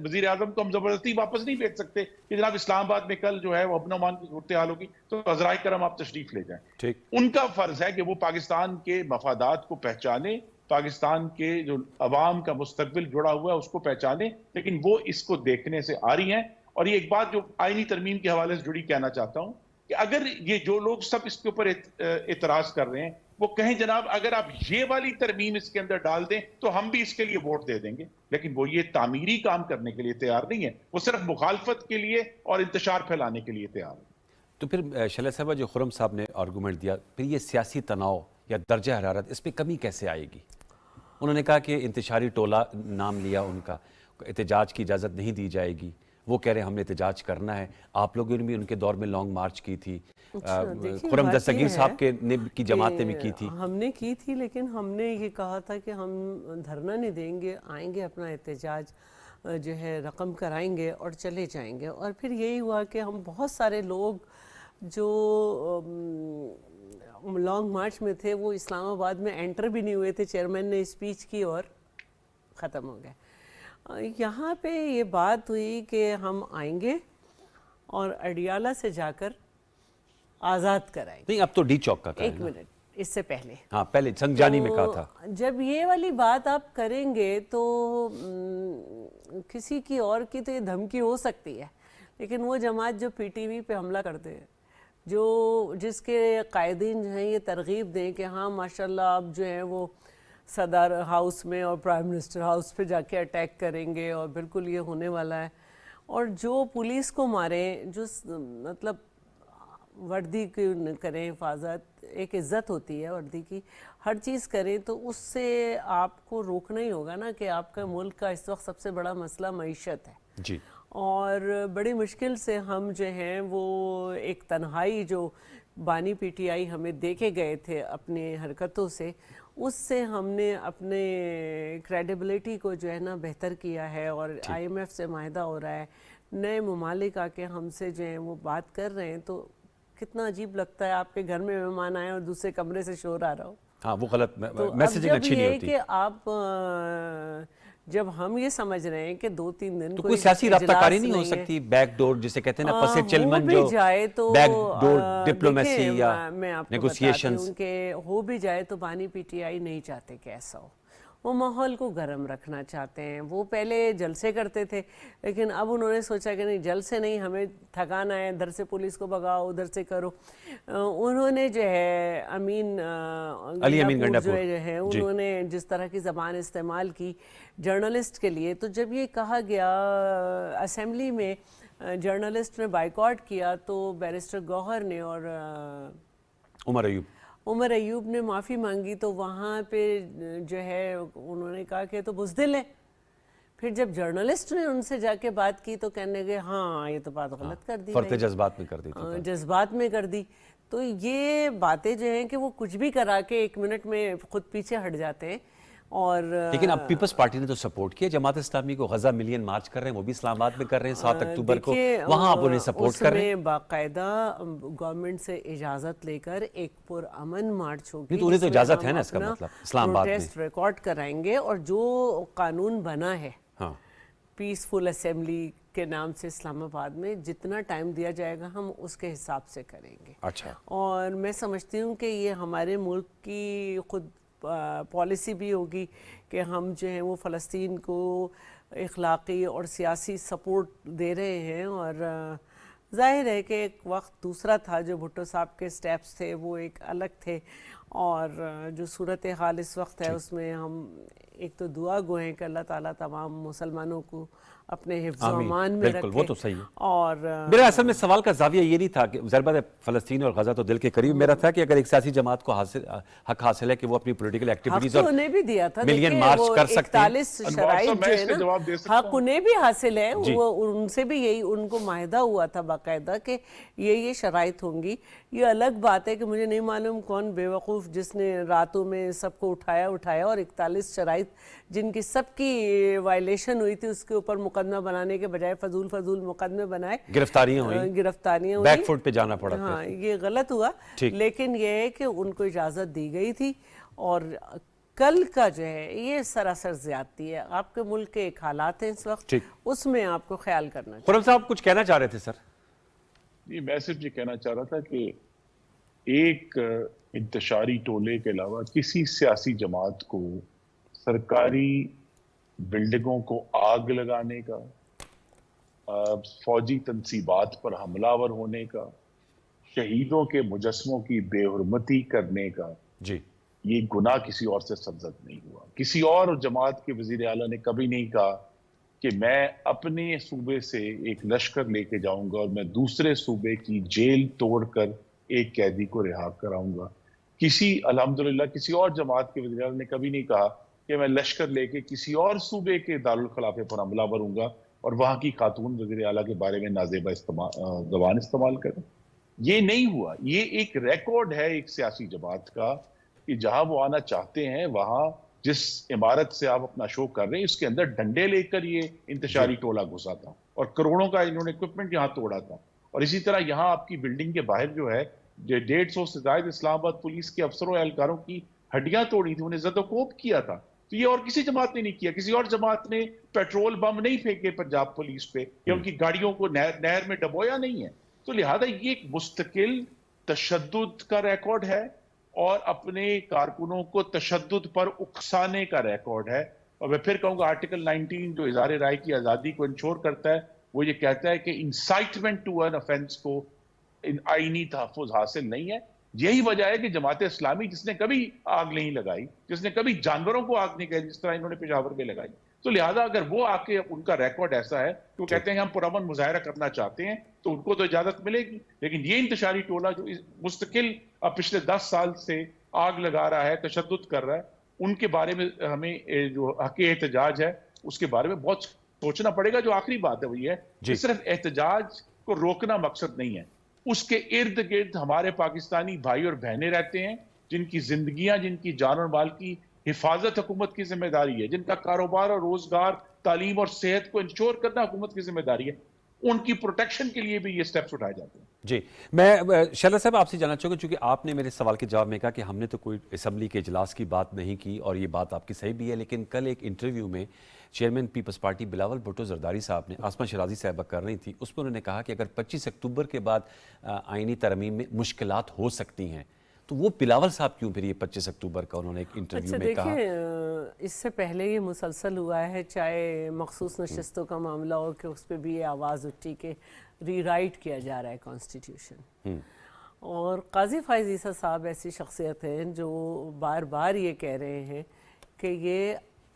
وزیر اعظم کو ہم زبردستی واپس نہیں بھیج سکتے کہ جناب اسلام آباد میں کل جو ہے وہ اپنا مان کی صورتحال ہوگی تو عذرائے کرم آپ تشریف لے جائیں. ان کا فرض ہے کہ وہ پاکستان کے مفادات کو پہچانے، پاکستان کے جو عوام کا مستقبل جڑا ہوا ہے اس کو پہچانے، لیکن وہ اس کو دیکھنے سے آ رہی ہیں. اور یہ ایک بات جو آئینی ترمیم کے حوالے سے جڑی کہنا چاہتا ہوں کہ اگر یہ جو لوگ سب اس کے اوپر اعتراض کر رہے ہیں وہ کہیں جناب اگر آپ یہ والی ترمیم اس کے اندر ڈال دیں تو ہم بھی اس کے لیے ووٹ دے دیں گے، لیکن وہ یہ تعمیری کام کرنے کے لیے تیار نہیں ہے، وہ صرف مخالفت کے لیے اور انتشار پھیلانے کے لیے تیار ہے. تو پھر شلہ صاحبہ جو خرم صاحب نے آرگومنٹ دیا، پھر یہ سیاسی تناؤ یا درجہ حرارت اس پہ کمی کیسے آئے گی؟ انہوں نے کہا کہ انتشاری ٹولہ نام لیا ان کا، احتجاج کی اجازت نہیں دی جائے گی. وہ کہہ رہے ہیں ہم نے احتجاج کرنا ہے. آپ لوگوں نے بھی ان کے دور میں لانگ مارچ کی تھی، خرم دستگیر صاحب کی جماعت نے بھی کی تھی. ہم نے کی تھی، لیکن ہم نے یہ کہا تھا کہ ہم دھرنا نہیں دیں گے، آئیں گے اپنا احتجاج جو ہے رقم کرائیں گے اور چلے جائیں گے. اور پھر یہی ہوا کہ ہم بہت سارے لوگ جو لانگ مارچ میں تھے وہ اسلام آباد میں انٹر بھی نہیں ہوئے تھے، چیئرمین نے اسپیچ کی اور ختم ہو گئے. یہاں پہ یہ بات ہوئی کہ ہم آئیں گے اور اڈیالہ سے جا کر आज़ाद कराएंगे। नहीं, अब तो डी चौक का एक मिनट, इससे पहले हाँ, पहले संगजानी में कहा था। तो जब ये वाली बात आप करेंगे तो किसी की और की तो ये धमकी हो सकती है, लेकिन वो जमात जो पीटीवी पे हमला करते हैं, जो जिसके कायदीन जो हैं ये तरगीब दें कि हाँ माशाल्लाह अब जो है वो सदर हाउस में और प्राइम मिनिस्टर हाउस पे जाके अटैक करेंगे और बिल्कुल ये होने वाला है, और जो पुलिस को मारें, जो मतलब वर्दी की करें हिफाजत, एक इज़्ज़त होती है वर्दी की, हर चीज़ करें, तो उससे आपको रोकना ही होगा ना कि आपका मुल्क का इस वक्त सबसे बड़ा मसला मईशत है जी। और बड़ी मुश्किल से हम जो हैं वो एक तन्हाई जो बानी पीटीआई हमें देके गए थे अपनी हरकतों से, उससे हमने अपने क्रेडिबिलिटी को जो है ना बेहतर किया है। और आईएमएफ से माहिदा हो रहा है, नए ममालिक आके हमसे जो है वो बात कर रहे हैं, तो कितना अजीब लगता है आपके घर में मेहमान आए और दूसरे कमरे से शोर आ रहा हो। हाँ, वो गलत तो मैसेजिंग अच्छी नहीं होती। कि आप जब हम ये समझ रहे हैं कि 2-3 दिन तो कोई सियासी राब्ताकारी नहीं हो सकती, बैकडोर जिसे कहते हैं ना, पसे चिलमन जो जाए तो बैकडोर डिप्लोमेसी या मैं आपको नेगोशिएशंस, बताती हूं कि हो भी जाए तो बानी पीटीआई नहीं चाहते कि ऐसा हो, वो माहौल को गर्म रखना चाहते हैं। वो पहले जलसे करते थे, लेकिन अब उन्होंने सोचा कि नहीं, जलसे नहीं, हमें थकाना है, इधर से पुलिस को भगाओ उधर से करो। उन्होंने जो है अली अमीन गंडापुर गंडापुर जो है उन्होंने जिस तरह की ज़बान इस्तेमाल की जर्नलिस्ट के लिए, तो जब ये कहा गया असेंबली में जर्नलिस्ट ने बाइकआउट किया, तो बैरिस्टर गौहर ने और उमर अयूब ने माफ़ी मांगी, तो वहाँ पे जो है उन्होंने कहा कि तो बुज़दिल है। फिर जब जर्नलिस्ट ने उनसे जाके बात की तो कहने लगे हाँ ये तो बात गलत कर दी, फर्क जज्बात में कर दी थी, जज्बात में कर दी। तो ये बातें जो हैं कि वो कुछ भी करा के 1 मिनट में खुद पीछे हट जाते हैं। और लेकिन अब पीपल्स पार्टी ने तो सपोर्ट किया जमात इस्लामी को, गजा मिलियन मार्च कर रहे हैं, वो भी इस्लामाबाद में कर रहे हैं 7 अक्टूबर को, वहां आप उन्हें सपोर्ट कर रहे हैं। बाकायदा गवर्नमेंट से इजाजत लेकर एक पुरअमन मार्च होगी, तो उन्हें तो इजाजत है ना, इसका मतलब इस्लामाबाद में प्रोटेस्ट रिकॉर्ड कराएंगे, और जो कानून बना है हाँ, पीसफुल असेंबली के नाम से इस्लामाबाद में, जितना टाइम दिया जाएगा हम उसके हिसाब से करेंगे। अच्छा। और मैं समझती हूँ कि ये हमारे मुल्क की खुद पॉलिसी भी होगी कि हम जो हैं वो फ़लस्तीन को इखलाक़ी और सियासी सपोर्ट दे रहे हैं। और ज़ाहिर है कि एक वक्त दूसरा था, जो भुट्टो साहब के स्टेप्स थे वो एक अलग थे, और जो सूरत हाल इस वक्त है उसमें हम एक तो दुआ गो हैं कि अल्लाह ताला तमाम मुसलमानों को अपने हिफ्ज़-ओ-अमान में रखे। वो तो सही है। और मेरा असल में सवाल का जाविया ये नहीं था कि ज़रबत फ़लस्तीन और गजा तो दिल के करीब, मेरा था कि अगर एक सियासी जमात को हक हासिल है कि वो अपनी पॉलिटिकल एक्टिविटीज और उन्हें भी दिया था, मिलियन मार्च कर सकते हैं, 41 शराइत जो है ना, हक उन्हें भी हासिल है, वो उनसे भी यही उनको माहिदा हुआ था बाकायदा कि ये शराइत होंगी। ये अलग बात है कि मुझे नहीं मालूम कौन बेवकूफ़ जिसने रातों में सबको उठाया और 41 शराइत जिनकी सबकी वायलेशन हुई थी उसके ऊपर मुकदमा बनाने के बजाय फजूल मुकदमे बनाए, गिरफ्तारियां हुई, बैकफुट पे जाना पड़ा। हाँ, ये गलत हुआ, लेकिन ये है कि उनको इजाज़त दी गई थी। और कल का जो है ये सरासर ज्यादती है, आपके मुल्क के एक हालात हैं इस वक्त, उसमें आपको ख्याल करना चाहिए। खुर्रम साहब कुछ कहना चाह रहे थे सर? जी, मैं सिर्फ ये कहना चाह रहा था कि एक इंतशारी टोले के अलावा किसी सियासी जमात को सरकारी बिल्डिंगों को आग लगाने का, फौजी तंसीबात पर हमलावर होने का, शहीदों के मुजस्मों की बेहुरमती करने का, जी, ये गुनाह किसी और से सरजद नहीं हुआ। किसी और जमात के वजीर आला ने कभी नहीं कहा कि मैं अपने सूबे से एक लश्कर लेके जाऊंगा और मैं दूसरे सूबे की जेल तोड़कर एक कैदी को रिहा कराऊंगा। अल्हम्दुलिल्लाह किसी और जमात के वज़ीर आला ने कभी नहीं कहा कि मैं लश्कर लेके किसी और सूबे के दारुल खिलाफे पर हमला करूंगा और वहां की खातून वज़ीर आला के बारे में नाजेबा ज़बान इस्तेमाल करें। ये नहीं हुआ। ये एक रिकॉर्ड है एक सियासी जमात का कि जहां वो आना चाहते हैं वहां जिस इमारत से आप अपना शो कर रहे हैं उसके अंदर डंडे लेकर ये इंतशारी टोला घुसा था और करोड़ों का इन्होंने इक्विपमेंट यहाँ तोड़ा था। और इसी तरह यहाँ आपकी बिल्डिंग के बाहर जो है 150 से ज्यादा इस्लामाबाद पुलिस के अफसरों एहलकारों की हड्डियां तोड़ी थी, उन्हें ज़दोकोब किया था। तो ये और किसी जमात ने नहीं किया। किसी और जमात ने पेट्रोल बम नहीं फेंके पंजाब पुलिस पे या उनकी गाड़ियों को नहर में डबोया नहीं है। तो लिहाजा ये एक मुस्तकिल तशद्दुद का रिकॉर्ड है और अपने कारकुनों को तशद्दुद पर उकसाने का रिकॉर्ड है। और मैं फिर कहूंगा आर्टिकल 19 जो इज़हार राय की आज़ादी को इंश्योर करता है, वो ये कहता है कि इंसाइटमेंट टू एन ऑफेंस को आईनी तहफ़्फ़ुज़ हासिल नहीं है। यही वजह है कि जमात इस्लामी जिसने कभी आग नहीं लगाई, जिसने कभी जानवरों को आग नहीं लगाई जिस तरह इन्होंने पेशावर में लगाई, तो लिहाजा अगर वो आके उनका रिकॉर्ड ऐसा है कि वो कहते हैं हम पुरअमन मुजाहरा करना चाहते हैं तो उनको तो इजाजत मिलेगी। लेकिन ये इंतशारी टोला जो मुस्तकिल पिछले 10 साल से आग लगा रहा है, तशद्दुद कर रहा है, उनके बारे में हमें जो हक़ एहतजाज है उसके बारे में बहुत सोचना पड़ेगा। जो आखिरी बात है वही है कि सिर्फ एहतजाज को रोकना मकसद नहीं है, उसके इर्द गिर्द हमारे पाकिस्तानी भाई और बहनें रहते हैं जिनकी जिंदगियां, जिनकी जान और माल की हिफाजत हुकूमत की जिम्मेदारी है, जिनका कारोबार और रोजगार, तालीम और सेहत को इंश्योर करना हुकूमत की जिम्मेदारी है। उनकी प्रोटेक्शन के लिए भी ये स्टेप्स उठाए जाते हैं। जी, मैं शैला साहब आपसे जानना चाहूँगा, चूंकि आपने मेरे सवाल के जवाब में कहा कि हमने तो कोई असम्बली के इजलास की बात नहीं की, और ये बात आपकी सही भी है, लेकिन कल एक इंटरव्यू में चेयरमैन पीपल्स पार्टी बिलावल भुट्टो जरदारी साहब ने, आसमा शराजी साहबा कर रही थी, उसमें उन्होंने कहा कि अगर 25 अक्टूबर के बाद आईनी तरमीम में मुश्किलात हो सकती हैं, तो वो बिलावल साहब क्यों फिर ये 25 अक्टूबर का उन्होंने एक इंटरव्यू में कहा? इससे पहले ये मुसलसल हुआ है, चाहे मखसूस नशस्तों का मामला हो कि उस पर भी ये आवाज़ उठी कि रीराइट किया जा रहा है कॉन्स्टिट्यूशन। और काजी फाइज ईसा साहब ऐसी शख्सियत हैं जो बार बार ये कह रहे हैं कि ये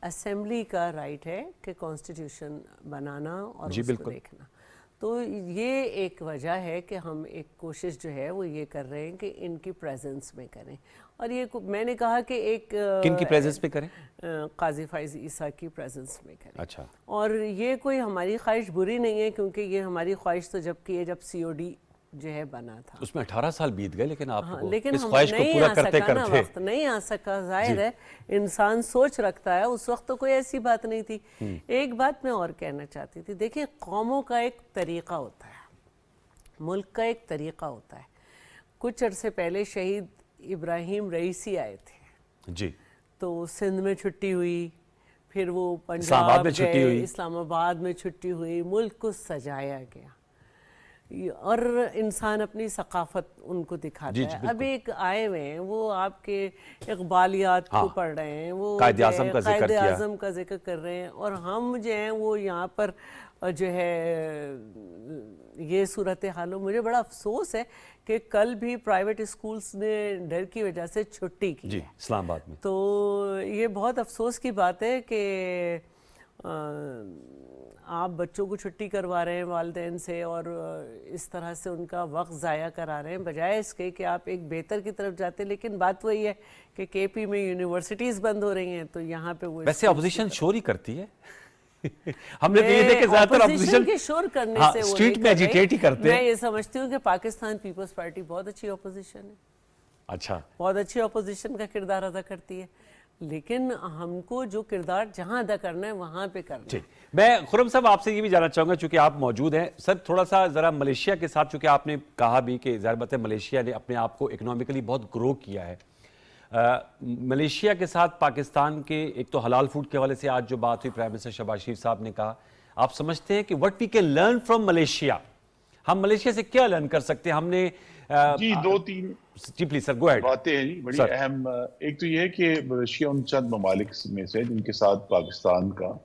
असेंबली का राइट है कि कॉन्स्टिट्यूशन बनाना और उसको देखना। तो ये एक वजह है कि हम एक कोशिश जो है वो ये कर रहे हैं कि इनकी प्रेजेंस में करें। और ये मैंने कहा कि एक किन की प्रेजेंस में करें? काजी फाइज ईसा की प्रेजेंस में करें। अच्छा। और ये कोई हमारी ख्वाहिश बुरी नहीं है, क्योंकि ये हमारी ख्वाहिश तो जब की है जब COD जो है बना था, उसमें 18 साल बीत गए, लेकिन आप लेकिन इस हम ख्वाहिश को पूरा करते करते वक्त नहीं आ सका। जाहिर है इंसान सोच रखता है, उस वक्त तो कोई ऐसी बात नहीं थी। एक बात मैं और कहना चाहती थी, देखिए कौमों का एक तरीका होता है, मुल्क का एक तरीका होता है। कुछ अरसे पहले शहीद इब्राहिम रईसी आए थे जी, तो सिंध में छुट्टी हुई, फिर वो पंजाब में छुट्टी हुई, इस्लामाबाद में छुट्टी हुई, मुल्क को सजाया गया और इंसान अपनी सकाफत उनको दिखाता है। अब एक आए हुए हैं, वो आपके इकबालियात को पढ़ रहे हैं, वो कायदे आज़म का जिक्र कर रहे हैं, और हम जो हैं वो यहाँ पर जो है ये सूरत हाल हो। मुझे बड़ा अफसोस है कि कल भी प्राइवेट स्कूल्स ने डर की वजह से छुट्टी की है इस्लामाबाद में। तो ये बहुत अफसोस की बात है कि आप बच्चों को छुट्टी करवा रहे हैं वालिदैन से, और इस तरह से उनका वक्त ज़ाया करा रहे हैं, बजाय इसके कि आप एक बेहतर की तरफ जाते। लेकिन बात वही है कि KP में यूनिवर्सिटीज़ बंद हो रही हैं, तो यहाँ पे वो वैसे अपोजिशन शोर ही करती है। हमने तो ये देखा ज़्यादातर अपोजिशन के शोर करने से स्ट्रीट में एजिटेट ही करते हैं। मैं ये समझती हूँ कि पाकिस्तान पीपल्स पार्टी बहुत अच्छी अपोजिशन है। अच्छा, बहुत अच्छी अपोजिशन का किरदार अदा करती है, लेकिन हमको जो किरदार जहां अदा करना है वहां पे करना है। मैं खुरम साहब आपसे ये भी जानना चाहूंगा, चूंकि आप मौजूद हैं सर, थोड़ा सा जरा मलेशिया के साथ, चूंकि आपने कहा भी कि ज़ाहिर बात है मलेशिया ने अपने आप को इकोनॉमिकली बहुत ग्रो किया है, मलेशिया के साथ पाकिस्तान के एक तो हलाल फूड के हवाले से आज जो बात हुई, प्राइम मिनिस्टर शहबाज शरीफ साहब ने कहा, आप समझते हैं कि what we can learn from Malaysia, हम मलेशिया से क्या लर्न कर सकते हैं? हमने जी 2-3 जी प्लीज सर, गो अहेड। बातें हैं जी बड़ी अहम। एक तो ये है कि मलेशिया उन चंद ममालिक में से जिनके साथ पाकिस्तान का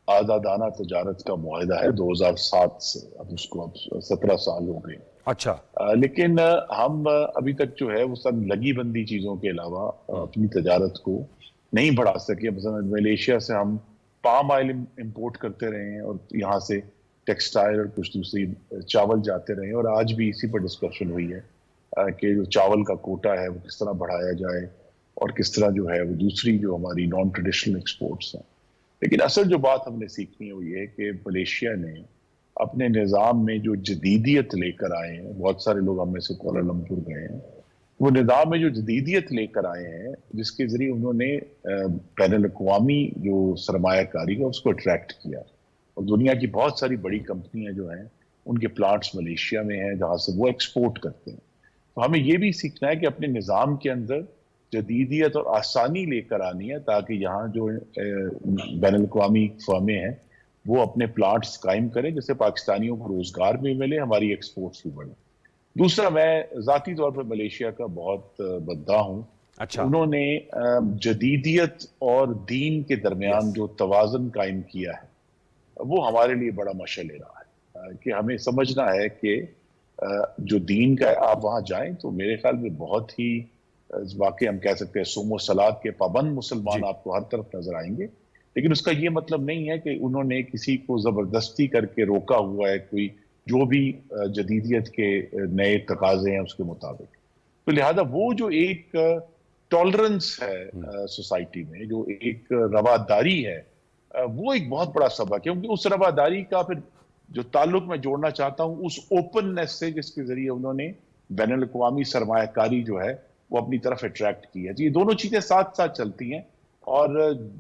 आज़ादाना तजारत का मुआहदा है 2007 से, अब उसको अब 17 साल हो गए। अच्छा, लेकिन हम अभी तक जो है वो सब लगी बंदी चीजों के अलावा अपनी तजारत को नहीं बढ़ा सके। मसलन मलेशिया से हम पाम ऑयल इंपोर्ट करते रहे हैं, और यहाँ से टेक्सटाइल और कुछ दूसरी चावल जाते रहे, और आज भी इसी पर डिस्कशन हुई है कि जो चावल का कोटा है वो किस तरह बढ़ाया जाए, और किस तरह जो है वो दूसरी जो हमारी नॉन ट्रेडिशनल एक्सपोर्ट्स हैं। लेकिन असल जो बात हमने सीखनी है वो ये है कि मलेशिया ने अपने निज़ाम में जो जदीदियत लेकर आए हैं, बहुत सारे लोग हम में से कोलालमपुर गए हैं, वो निज़ाम में जो जदीदियत लेकर आए हैं जिसके ज़रिए उन्होंने बैनुल-अक़वामी जो सरमायाकारी है उसको अट्रैक्ट किया, और दुनिया की बहुत सारी बड़ी कंपनियां जो हैं उनके प्लांट्स मलेशिया में हैं जहाँ से वो एक्सपोर्ट करते हैं। तो हमें ये भी सीखना है कि अपने निज़ाम के अंदर जदीदियत और आसानी लेकर आनी है, ताकि यहाँ जो बैनुल-अक़वामी फर्में हैं वो अपने प्लांट्स कायम करें, जिससे पाकिस्तानियों को रोजगार भी मिले, हमारी एक्सपोर्ट्स भी बढ़े। दूसरा, मैं ज़ाती तौर पर मलेशिया का बहुत बद्दा हूँ। अच्छा। उन्होंने जदीदियत और दीन के दरमियान Yes. जो तवाज़ुन कायम किया है, वो हमारे लिए बड़ा मशअल रहा है कि हमें समझना है कि जो दीन का आप वहाँ जाएं तो मेरे ख्याल में बहुत ही वाकई हम कह सकते हैं सुमो सलात के पाबंद मुसलमान जी। आपको हर तरफ नजर आएंगे, लेकिन उसका ये मतलब नहीं है कि उन्होंने किसी को जबरदस्ती करके रोका हुआ है कोई जो भी जदीदियत के नए तकाजे हैं उसके मुताबिक। तो लिहाजा वो जो एक टॉलरेंस है सोसाइटी में, जो एक रवादारी है, वो एक बहुत बड़ा सबक है, क्योंकि उस रवादारी का फिर जो ताल्लुक मैं जोड़ना चाहता हूँ उस ओपननेस से जिसके जरिए उन्होंने बैनुल अक़वामी सरमायाकारी जो है वो अपनी तरफ अट्रैक्ट की है। ये दोनों चीजें साथ साथ चलती हैं। और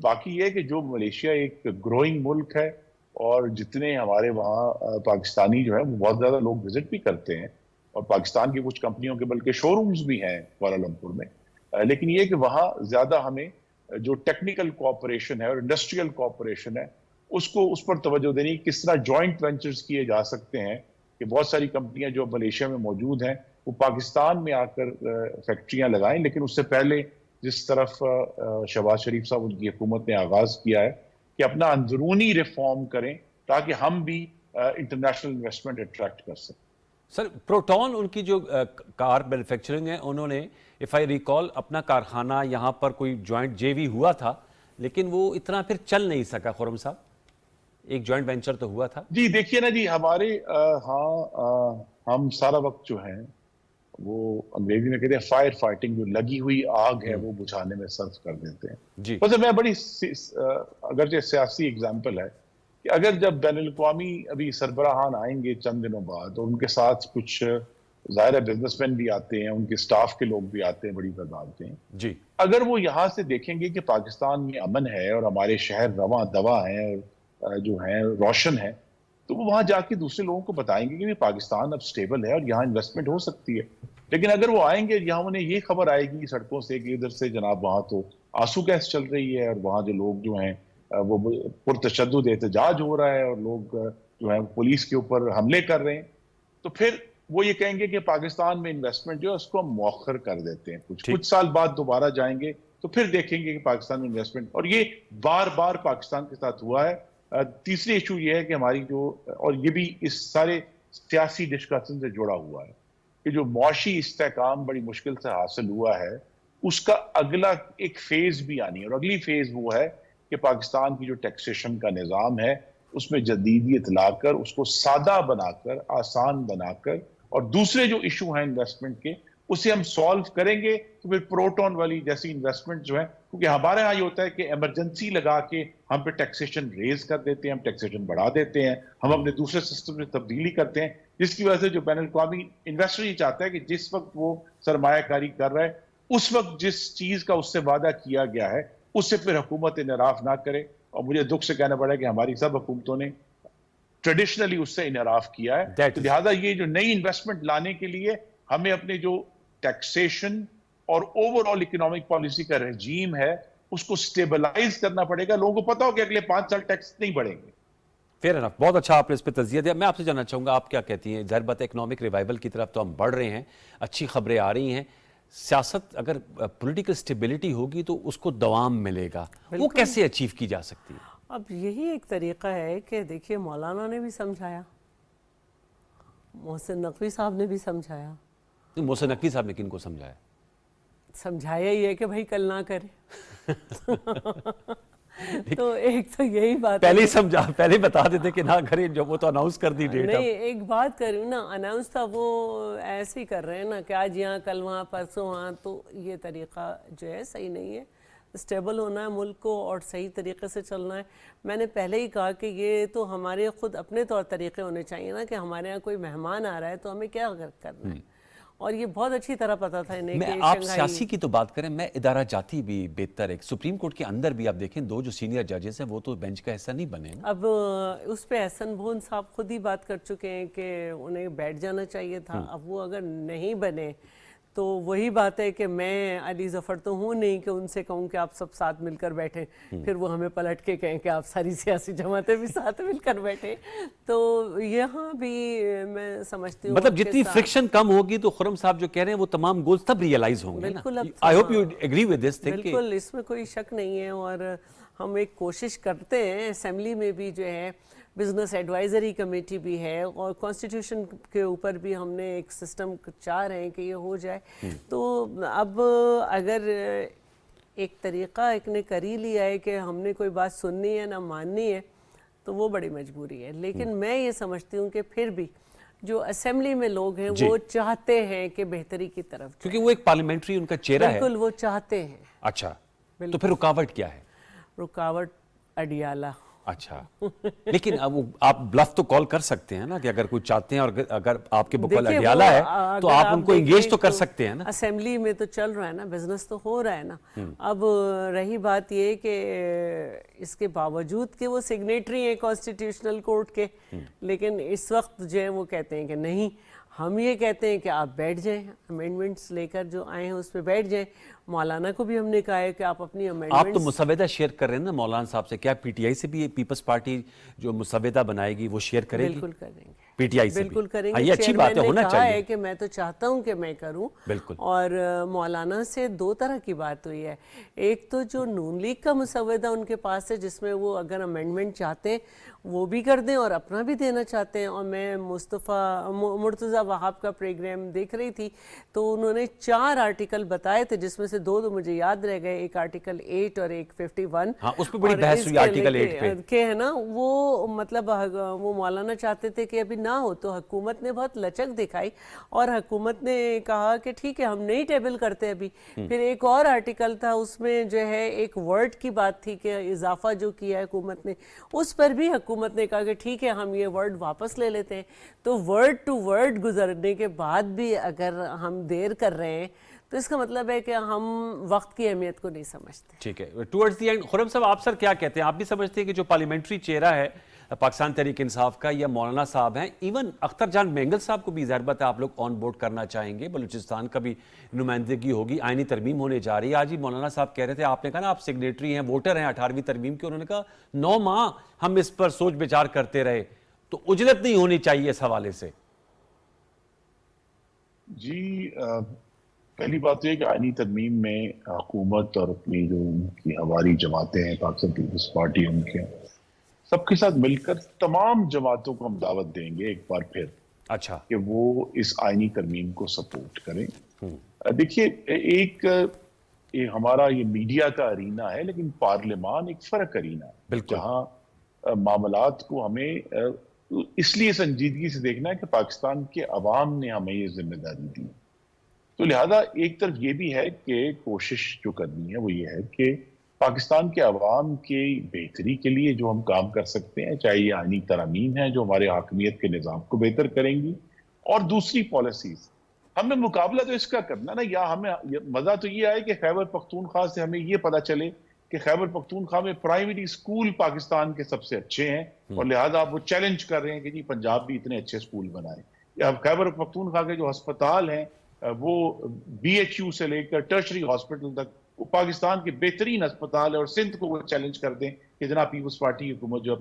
बाकी ये है कि जो मलेशिया एक ग्रोइंग मुल्क है और जितने हमारे वहाँ पाकिस्तानी जो है वो बहुत ज्यादा लोग विजिट भी करते हैं, और पाकिस्तान की कुछ कंपनियों के बल्कि शोरूम्स भी हैं कुआलालंपुर में, लेकिन ये कि वहाँ ज्यादा हमें जो टेक्निकल कोऑपरेशन है और इंडस्ट्रियल कोऑपरेशन है उसको उस पर तवज्जो देनी, किस तरह जॉइंट वेंचर्स किए जा सकते हैं कि बहुत सारी कंपनियां जो मलेशिया में मौजूद हैं वो पाकिस्तान में आकर फैक्ट्रियां लगाएं, लेकिन उससे पहले जिस तरफ शहबाज शरीफ साहब उनकी हुकूमत ने आगाज किया है कि अपना अंदरूनी रिफॉर्म करें ताकि हम भी इंटरनेशनल इन्वेस्टमेंट अट्रैक्ट कर सकें। सर, प्रोटॉन उनकी जो कार मैन्युफैक्चरिंग है, उन्होंने इफ आई रिकॉल अपना कारखाना यहाँ पर कोई जॉइंट जेवी हुआ था, लेकिन वो इतना फिर चल नहीं सका। खुर्रम साहब, एक जॉइंट वेंचर तो हुआ था। जी देखिए ना जी, हमारे हम सारा वक्त जो है वो अंग्रेजी में कहते हैं फायर फाइटिंग, जो लगी हुई आग है वो बुझाने में सर्व कर देते हैं जी। बस मैं बड़ी अगरचे सियासी एग्जाम्पल है कि अगर जब बैनुल अक़वामी अभी सरबराहान आएंगे चंद दिनों बाद और उनके साथ कुछ ज़ाहिर है बिजनेसमैन भी आते हैं, उनके स्टाफ के लोग भी आते हैं बड़ी तादाद में जी, अगर वो यहाँ से देखेंगे कि पाकिस्तान में अमन है और हमारे शहर रवां दवा हैं और जो है रोशन है, तो वो वहां जाके दूसरे लोगों को बताएंगे कि पाकिस्तान अब स्टेबल है और यहाँ इन्वेस्टमेंट हो सकती है। लेकिन अगर वो आएंगे यहाँ उन्हें ये खबर आएगी सड़कों से कि इधर से जनाब वहां तो आंसू गैस चल रही है और वहां जो लोग जो हैं वो पुरतशद्दुद एहतजाज हो रहा है और लोग जो है पुलिस के ऊपर हमले कर रहे हैं, तो फिर वो ये कहेंगे कि पाकिस्तान में इन्वेस्टमेंट जो है उसको हम मौखर कर देते हैं, कुछ साल बाद दोबारा जाएंगे तो फिर देखेंगे कि पाकिस्तान में इन्वेस्टमेंट, और ये बार बार पाकिस्तान के साथ हुआ है। तीसरी इशू ये है कि हमारी जो, और ये भी इस सारे सियासी डिस्कशन से जुड़ा हुआ है कि जो मुआशी इस्तेहकाम बड़ी मुश्किल से हासिल हुआ है उसका अगला एक फेज भी आनी है, और अगली फेज वो है कि पाकिस्तान की जो टैक्सेशन का निज़ाम है उसमें जदीदियत लाकर उसको सादा बनाकर आसान बनाकर और दूसरे जो इशू हैं इन्वेस्टमेंट के उसे हम सॉल्व करेंगे तो फिर प्रोटॉन वाली जैसी इन्वेस्टमेंट जो है, क्योंकि हमारे यहाँ ये होता है कि इमरजेंसी लगा के हम पे टैक्सेशन रेज कर देते हैं, हम टैक्सेशन बढ़ा देते हैं, हम अपने दूसरे सिस्टम में तब्दीली करते हैं, जिसकी वजह से जो बैनुल अक़वामी इन्वेस्टर ये चाहता है कि जिस वक्त वो सरमायाकारी कर रहा है उस वक्त जिस चीज का उससे वादा किया गया है उससे फिर हुकूमत इनराफ ना करे। और मुझे दुख से कहना पड़ा कि हमारी सब हुकूमतों ने ट्रेडिशनली उससे इनराफ किया है। तो लिहाजा ये जो नई इन्वेस्टमेंट लाने के लिए हमें अपने जो टैक्सेशन और ओवरऑल इकोनॉमिक पॉलिसी का रजीम है उसको स्टेबलाइज करना पड़ेगा। लोगों को पता हो कि अगले 5 साल टैक्स नहीं बढ़ेंगे। फेयर एनफ, बहुत अच्छा आपने इस पर तज़किया दिया। मैं आपसे जानना चाहूंगा आप क्या कहती हैं? ज़ाहिर बात है इकोनॉमिक रिवाइवल की तरफ तो हम बढ़ रहे हैं, अच्छी खबरें आ रही हैं, सियासत अगर पॉलिटिकल स्टेबिलिटी होगी तो उसको दवाम मिलेगा, वो कैसे अचीव की जा सकती है? अब यही एक तरीका है कि देखिए मौलाना ने भी समझाया, मोहसिन नकवी साहब ने भी समझाया। मोहसिन नकवी साहब ने किन को समझाया? समझाया ही है कि भाई कल ना करे। तो एक तो यही बात पहले ही समझा, पहले ही बता देते कि ना करें, जब वो तो अनाउंस कर दी डेट। नहीं, एक बात करूँ ना, अनाउंस था वो ऐसे ही कर रहे हैं ना कि आज यहाँ कल वहाँ परसों वहाँ, तो ये तरीका जो है सही नहीं है। स्टेबल होना है मुल्क को और सही तरीके से चलना है। मैंने पहले ही कहा कि ये तो हमारे खुद अपने तौर तरीके होने चाहिए ना कि हमारे यहाँ कोई मेहमान आ रहा है तो हमें क्या करना है, और ये बहुत अच्छी तरह पता था इन्हें। मैं आप सियासी की तो बात करें, मैं इदारा जाती भी बेहतर है। सुप्रीम कोर्ट के अंदर भी आप देखें 2 जो सीनियर जजेस हैं वो तो बेंच का हिस्सा नहीं बने ना। अब उस पे एहसन भोन साहब खुद ही बात कर चुके हैं कि उन्हें बैठ जाना चाहिए था। अब वो अगर नहीं बने تو وہی بات ہے کہ میں علی ظفر تو ہوں نہیں کہ ان سے کہوں کہ آپ سب ساتھ مل کر بیٹھیں، پھر وہ ہمیں پلٹ کے کہیں کہ آپ ساری سیاسی جماعتیں بھی ساتھ مل کر بیٹھیں. تو یہاں بھی میں سمجھتی ہوں مطلب جتنی فرکشن کم ہوگی تو خرم صاحب جو کہہ رہے ہیں وہ تمام گولز تب ریئلائز ہوں گے نا. بالکل. I hope you agree with this thing. بالکل، اس میں کوئی شک نہیں ہے. اور ہم ایک کوشش کرتے ہیں اسمبلی میں بھی جو ہے بزنس ایڈوائزری کمیٹی بھی ہے، اور کانسٹیٹیوشن کے اوپر بھی ہم نے ایک سسٹم چاہ رہے ہیں کہ یہ ہو جائے. تو اب اگر ایک طریقہ ایک نے کر ہی لیا ہے کہ ہم نے کوئی بات سننی ہے نہ ماننی ہے تو وہ بڑی مجبوری ہے. لیکن میں یہ سمجھتی ہوں کہ پھر بھی جو اسمبلی میں لوگ ہیں وہ چاہتے ہیں کہ بہتری کی طرف، کیونکہ وہ ایک پارلیمنٹری ان کا چہرہ ہے. بالکل وہ چاہتے ہیں. اچھا، تو پھر رکاوٹ کیا ہے؟ رکاوٹ اڈیالہ. اچھا، لیکن اب آپ بلف تو کال کر سکتے ہیں نا کہ اگر کوئی چاہتے ہیں اور اگر آپ کے بقول اڈیالہ ہے تو آپ ان کو انگیج تو کر سکتے ہیں نا. اسمبلی میں تو چل رہا ہے نا، بزنس تو ہو رہا ہے نا. اب رہی بات یہ کہ اس کے باوجود کہ وہ سگنیٹری ہیں کانسٹیٹیوشنل کورٹ کے، لیکن اس وقت جو ہے وہ کہتے ہیں کہ نہیں، ہم یہ کہتے ہیں کہ آپ بیٹھ جائیں، امینڈمنٹس لے کر جو آئے ہیں اس پہ بیٹھ جائیں. مولانا کو بھی ہم نے کہا ہے کہ آپ اپنی آپ تو امینڈمنٹس مسودہ شیئر کر رہے ہیں نا مولانا صاحب سے. کیا پی ٹی آئی سے بھی پیپلز پارٹی جو مسودہ بنائے گی وہ شیئر کرے گی؟ بالکل کریں گے. پی ٹی آئی سے بالکل کریں گے. گے. یہ اچھی بات ہے، ہونا کہا چاہیے. ہے کہ میں تو چاہتا ہوں کہ میں کروں. بالکل. اور مولانا سے دو طرح کی بات ہوئی ہے. ایک تو جو نون لیگ کا مسودہ ان کے پاس ہے جس میں وہ اگر امینڈمنٹ چاہتے ہیں وہ بھی کر دیں اور اپنا بھی دینا چاہتے ہیں. اور میں مرتضیٰ وہاب کا پروگرام دیکھ رہی تھی تو انہوں نے 4 آرٹیکل بتائے تھے جس میں سے 2 مجھے یاد رہ گئے، ایک آرٹیکل 8 اور ایک 51. ہاں، اس پہ بڑی بحث ہوئی آرٹیکل 8 پہ کہ ہے نا وہ مطلب وہ مولانا چاہتے تھے کہ ابھی نہ ہو، تو حکومت نے بہت لچک دکھائی اور حکومت نے کہا کہ ٹھیک ہے ہم نہیں ٹیبل کرتے ابھی. پھر ایک اور آرٹیکل تھا اس میں جو ہے ایک ورڈ کی بات تھی کہ اضافہ جو کیا حکومت نے، اس پر بھی حکومت نے کہا کہ ٹھیک ہے ہم یہ ورڈ واپس لے لیتے ہیں. تو ورڈ ٹو ورڈ گزرنے کے بعد بھی اگر ہم دیر کر رہے ہیں تو اس کا مطلب ہے کہ ہم وقت کی اہمیت کو نہیں سمجھتے. ٹھیک ہے. ٹورڈز دی اینڈ خرم صاحب آپ سر کیا کہتے ہیں؟ آپ بھی سمجھتے ہیں کہ جو پارلیمنٹری چہرہ ہے پاکستان تحریک انصاف کا، یا مولانا صاحب ہیں، ایون اختر جان مینگل صاحب کو بھی ظاہر بات ہے آپ لوگ آن بورڈ کرنا چاہیں گے، بلوچستان کا بھی نمائندگی ہوگی، آئینی ترمیم ہونے جا رہی ہے. آج ہی مولانا صاحب کہہ رہے تھے، آپ نے کہا نا آپ سگنیٹری ہیں، ووٹر ہیں 18ویں ترمیم کے، انہوں نے کہا 9 ماہ ہم اس پر سوچ بچار کرتے رہے، تو اجلت نہیں ہونی چاہیے اس حوالے سے. جی، پہلی بات یہ کہ آئینی ترمیم میں حکومت اور اپنی جو ان کی ہماری جماعتیں ہیں، پاکستان پیپلز پارٹی، ان کے سب کے ساتھ مل کر تمام جماعتوں کو ہم دعوت دیں گے ایک بار پھر اچھا کہ وہ اس آئینی ترمیم کو سپورٹ کریں. دیکھیے، ایک ہمارا یہ میڈیا کا ارینا ہے، لیکن پارلیمان ایک فرق ارینا ہے جہاں معاملات کو ہمیں اس لیے سنجیدگی سے دیکھنا ہے کہ پاکستان کے عوام نے ہمیں یہ ذمہ داری دی. تو لہذا ایک طرف یہ بھی ہے کہ کوشش جو کرنی ہے وہ یہ ہے کہ پاکستان کے عوام کی بہتری کے لیے جو ہم کام کر سکتے ہیں، چاہے یہ آئینی ترامیم ہیں جو ہمارے حاکمیت کے نظام کو بہتر کریں گی، اور دوسری پالیسیز، ہمیں مقابلہ تو اس کا کرنا نا. یا ہمیں مزہ تو یہ آئے کہ خیبر پختونخوا سے ہمیں یہ پتہ چلے کہ خیبر پختونخوا میں پرائمری اسکول پاکستان کے سب سے اچھے ہیں، اور لہذا آپ وہ چیلنج کر رہے ہیں کہ جی پنجاب بھی اتنے اچھے اسکول بنائیں. یا خیبر پختونخوا کے جو ہسپتال ہیں وہ بی ایچ یو سے لے کر ٹرشری ہاسپٹل تک وہ پاکستان کے بہترین ہسپتال ہے، اور سندھ کو وہ چیلنج کر دیں کہ جناب پیپلز پارٹی حکومت جو.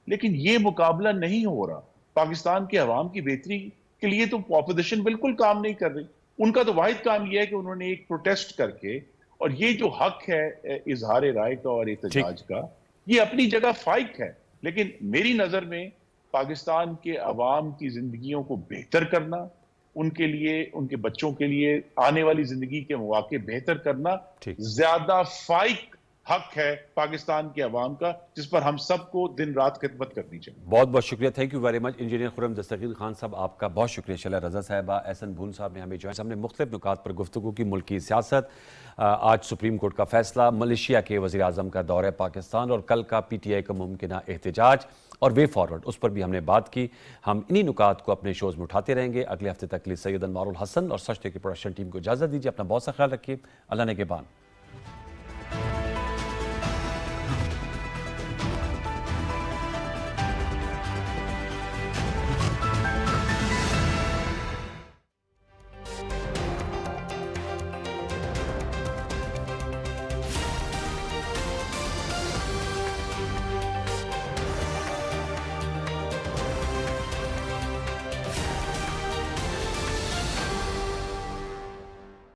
لیکن یہ مقابلہ نہیں ہو رہا. پاکستان کے عوام کی بہتری کے لیے تو اپوزیشن بالکل کام نہیں کر رہی. ان کا تو واحد کام یہ ہے کہ انہوں نے ایک پروٹیسٹ کر کے، اور یہ جو حق ہے اظہار رائے کا اور احتجاج کا، یہ اپنی جگہ فائق ہے. لیکن میری نظر میں پاکستان کے عوام کی زندگیوں کو بہتر کرنا، ان کے لیے، ان کے بچوں کے لیے آنے والی زندگی کے مواقع بہتر کرنا زیادہ فائق حق ہے پاکستان کے عوام کا، جس پر ہم سب کو دن رات خدمت کرنی چاہیے. بہت بہت شکریہ. Thank you very much engineer Khurram Dastgir Khan صاحب، آپ کا بہت شکریہ. شیلا رضا صاحبہ، احسن بھون صاحب نے ہمیں جوائن. ہم نے مختلف نکات پر گفتگو کی، ملکی سیاست، آج سپریم کورٹ کا فیصلہ، ملیشیا کے وزیر اعظم کا دورہ پاکستان، اور کل کا پی ٹی آئی کا ممکنہ احتجاج اور وے فارورڈ، اس پر بھی ہم نے بات کی. ہم انہی نکات کو اپنے شوز میں اٹھاتے رہیں گے. اگلے ہفتے تک کے لیے سید انوار الحسن اور سچ ٹے کی پروڈکشن ٹیم کو اجازت دیجیے. اپنا بہت سا خیال رکھیے. اللہ نگہبان.